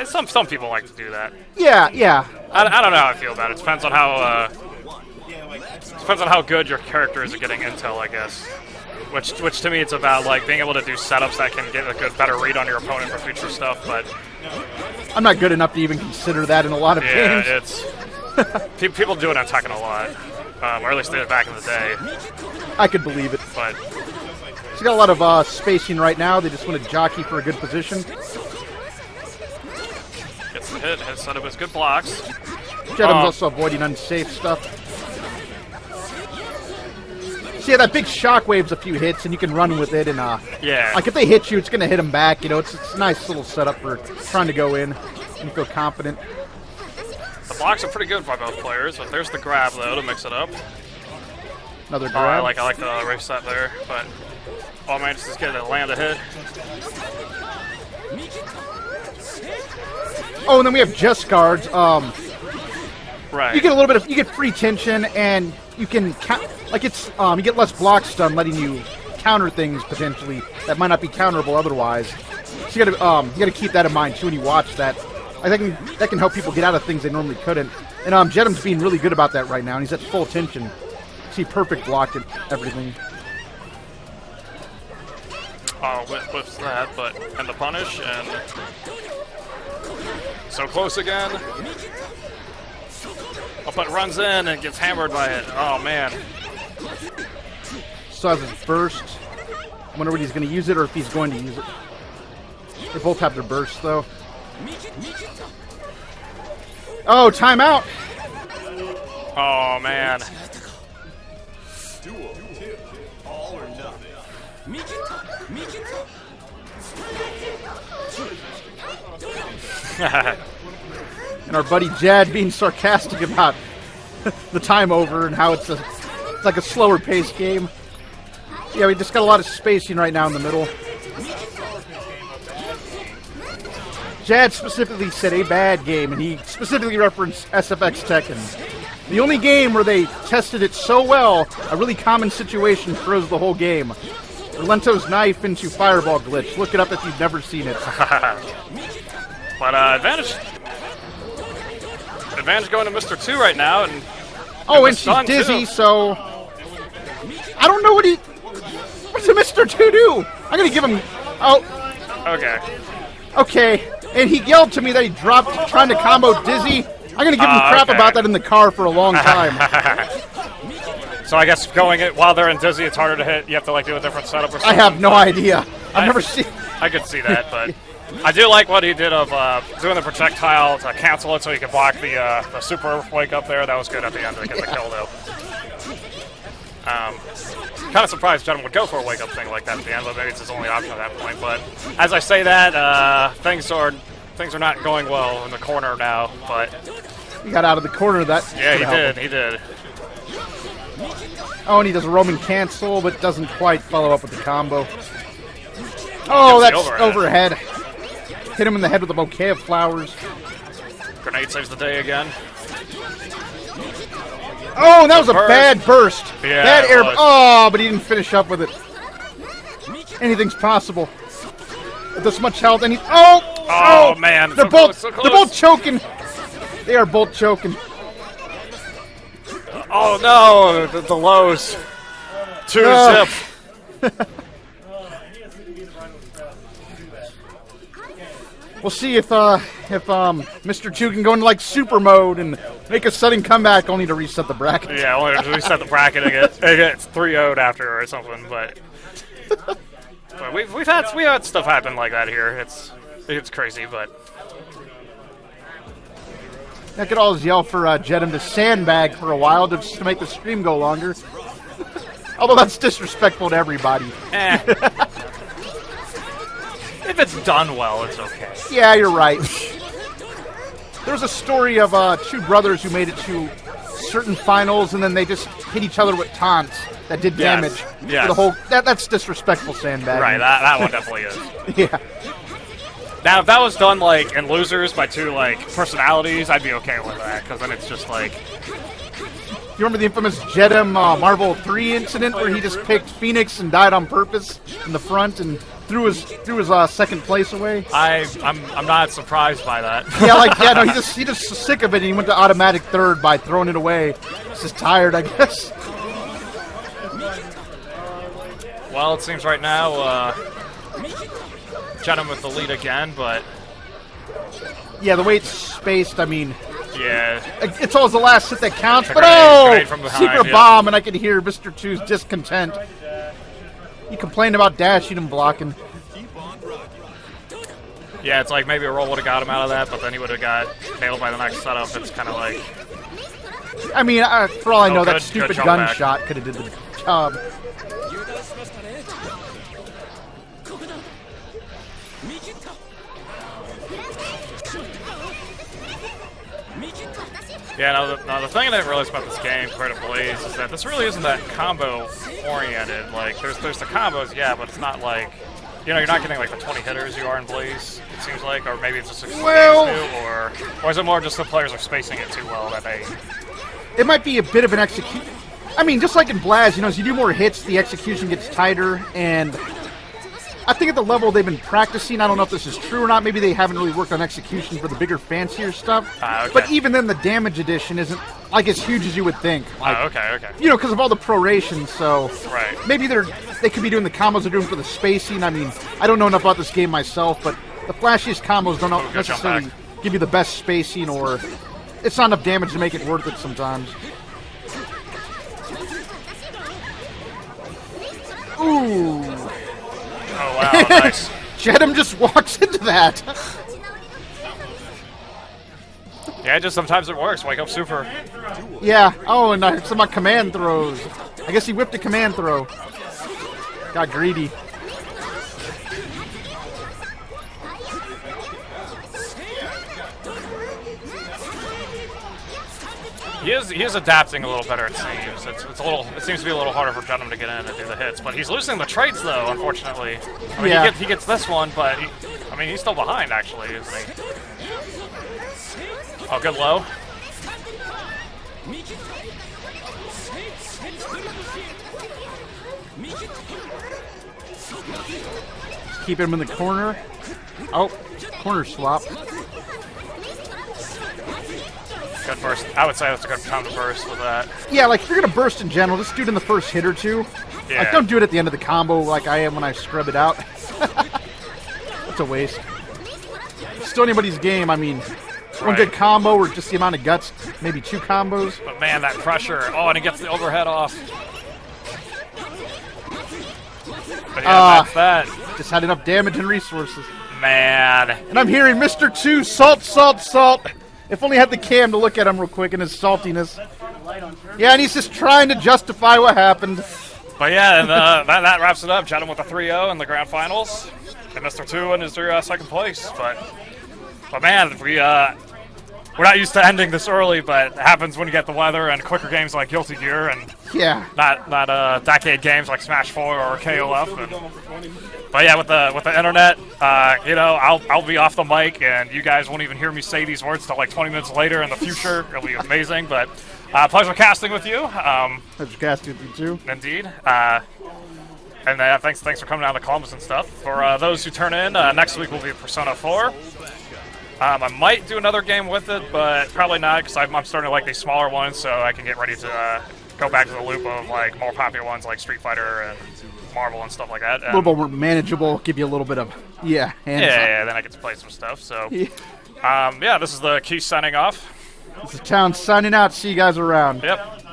Some people like to do that. Yeah. I don't know how I feel about it. Depends on how good your character is at getting intel, I guess. Which to me, it's about like being able to do setups that can get a better read on your opponent for future stuff. But I'm not good enough to even consider that in a lot of games. it's people do it on Tekken a lot, or at least they did back in the day. I could believe it. But He's got a lot of spacing right now. They just want to jockey for a good position. gets the hit. His setup is good blocks. Jedham's also avoiding unsafe stuff. So yeah, that big shockwave's a few hits, and you can run with it. And yeah, like if they hit you, it's going to hit them back. You know, it's a nice little setup for trying to go in and feel confident. the blocks are pretty good by both players, but there's the grab though to mix it up. Another I grab. like the reset there, but all man just get to land a hit. Oh, and then we have just guards. Right. You get a little bit of, you get free tension, and you can like it's you get less block stun, letting you counter things potentially that might not be counterable otherwise. So you gotta keep that in mind too when you watch that. I think that can help people get out of things they normally couldn't. And Jedham's being really good about that right now, and he's at full tension. See, perfect blocked and everything. Whips that, and the punish, and so close again. Oh, but runs in and gets hammered by it. Oh man. Still has his burst. I wonder when he's going to use it or if he's going to use it. They both have their burst though. Oh, timeout! Oh man. Duel 2. All or nothing. And our buddy Jad being sarcastic about the time over and how it's like a slower paced game. Yeah, we just got a lot of spacing right now in the middle. Jad specifically said a bad game, and he specifically referenced SFX Tekken. The only game where they tested it so well, a really common situation throws the whole game. Relento's knife into fireball glitch. Look it up if you've never seen it. But advantage going to Mr. 2 right now, and and she's dizzy, too. so I don't know what does Mr. 2 do? I'm gonna give him. Okay. And he yelled to me that he dropped trying to combo dizzy. I'm gonna give him crap about that in the car for a long time. So I guess going it while they're in dizzy, it's harder to hit. You have to like do a different setup or something. I have no idea. I've never seen. I could see that, but I do like what he did of doing the projectile to cancel it so he could block the super wake up there. That was good at the end to get the kill though. Kind of surprised Jedham would go for a wake up thing like that at the end, but maybe it's his only option at that point. But as I say that, things are not going well in the corner now. But he got out of the corner. He did. Oh, and he does a Roman cancel, but doesn't quite follow up with the combo. Oh, that's overhead. Hit him in the head with a bouquet of flowers. Grenade saves the day again. Oh, and that was a bad burst. Yeah, bad air. Oh, but he didn't finish up with it. Anything's possible. With this much health, and Oh man, they're both choking. They are both choking. Oh no, the lows. 2-zip. We'll see if Mr. 2 can go into like super mode and make a sudden comeback only to reset the bracket. Yeah, only to reset the bracket and get 3-0'd after or something. But we've had stuff happen like that here. It's crazy, but I could always yell for Jedham to sandbag for a while just to make the stream go longer. Although that's disrespectful to everybody. If it's done well, it's okay. Yeah, you're right. There's a story of two brothers who made it to certain finals, and then they just hit each other with taunts that did damage. Yes. For the whole. That's disrespectful sandbagging. Right, that one definitely is. Yeah. Now, if that was done like in losers by two like personalities, I'd be okay with that because then it's just like. You remember the infamous Jedem Marvel 3 incident where he just picked Phoenix and died on purpose in the front and threw his second place away? I'm not surprised by that. No, he just sick of it and he went to automatic third by throwing it away. He's just tired, I guess. Well, it seems right now, Jedem with the lead again, but... Yeah, the way it's spaced, I mean... Yeah. It's always the last hit that counts, but grenade from behind, secret bomb, and I could hear Mr. 2's discontent. He complained about dashing and blocking. Yeah, it's like maybe a roll would have got him out of that, but then he would have got nailed by the next setup. It's kind of like... I mean, for all I know, that good stupid jump gunshot could have did the job. Yeah, now the thing I didn't realize about this game compared to Blaze is that this really isn't that combo oriented. Like, there's the combos, yeah, but it's not like, you know, you're not getting like the 20 hitters you are in Blaze, it seems like, or maybe it's just a or is it more just the players are spacing it too well that they... It might be a bit of an execution. I mean, just like in Blaz, you know, as you do more hits, the execution gets tighter, and I think at the level they've been practicing, I don't know if this is true or not, maybe they haven't really worked on execution for the bigger, fancier stuff. Okay. But even then, the damage addition isn't like as huge as you would think. Like, okay. You know, because of all the prorations, so right. Maybe they could be doing the combos they're doing for the spacing. I mean, I don't know enough about this game myself, but the flashiest combos don't necessarily give you the best spacing, or it's not enough damage to make it worth it sometimes. Ooh. Oh, wow, nice. Jedem just walks into that. Yeah, just sometimes it works. Wake up super. Yeah. Oh, and some of my command throws. I guess he whipped a command throw. Got greedy. He is adapting a little better, it seems. It seems to be a little harder for Jedem to get in and do the hits, but he's losing the trades though, unfortunately. I mean, he gets this one, but he's still behind actually, isn't he? Oh, good low. Keep him in the corner. Oh, corner swap. Good burst. I would say that's a good time to burst with that. Yeah, like if you're gonna burst in general, just do it in the first hit or two. Yeah. Like, don't do it at the end of the combo like I am when I scrub it out. It's a waste. It's still anybody's game. I mean, one good combo or just the amount of guts, maybe two combos. But man, that pressure. Oh, and he gets the overhead off. But yeah, that's that. Just had enough damage and resources. Man. And I'm hearing Mr. 2 salt, salt, salt. If only I had the cam to look at him real quick and his saltiness. Yeah, and he's just trying to justify what happened. But yeah, and that wraps it up. Jedem with a 3-0 in the grand finals. And Mr. 2 in his second place. But man, we're not used to ending this early, but it happens when you get the weather and quicker games like Guilty Gear and not decade games like Smash 4 or KOF. But yeah, with the internet, you know, I'll be off the mic and you guys won't even hear me say these words till like 20 minutes later in the future. It'll be amazing. But pleasure casting with you. Pleasure casting with you too. Indeed. And thanks for coming down to Columbus and stuff. For those who turn in, next week will be Persona 4. I might do another game with it, but probably not because I'm starting to like these smaller ones, so I can get ready to go back to the loop of like more popular ones like Street Fighter and Marvel and stuff like that. A little bit more manageable, give you a little bit of yeah. Then I get to play some stuff. So yeah, this is the Key signing off. This is Town signing out. See you guys around. Yep.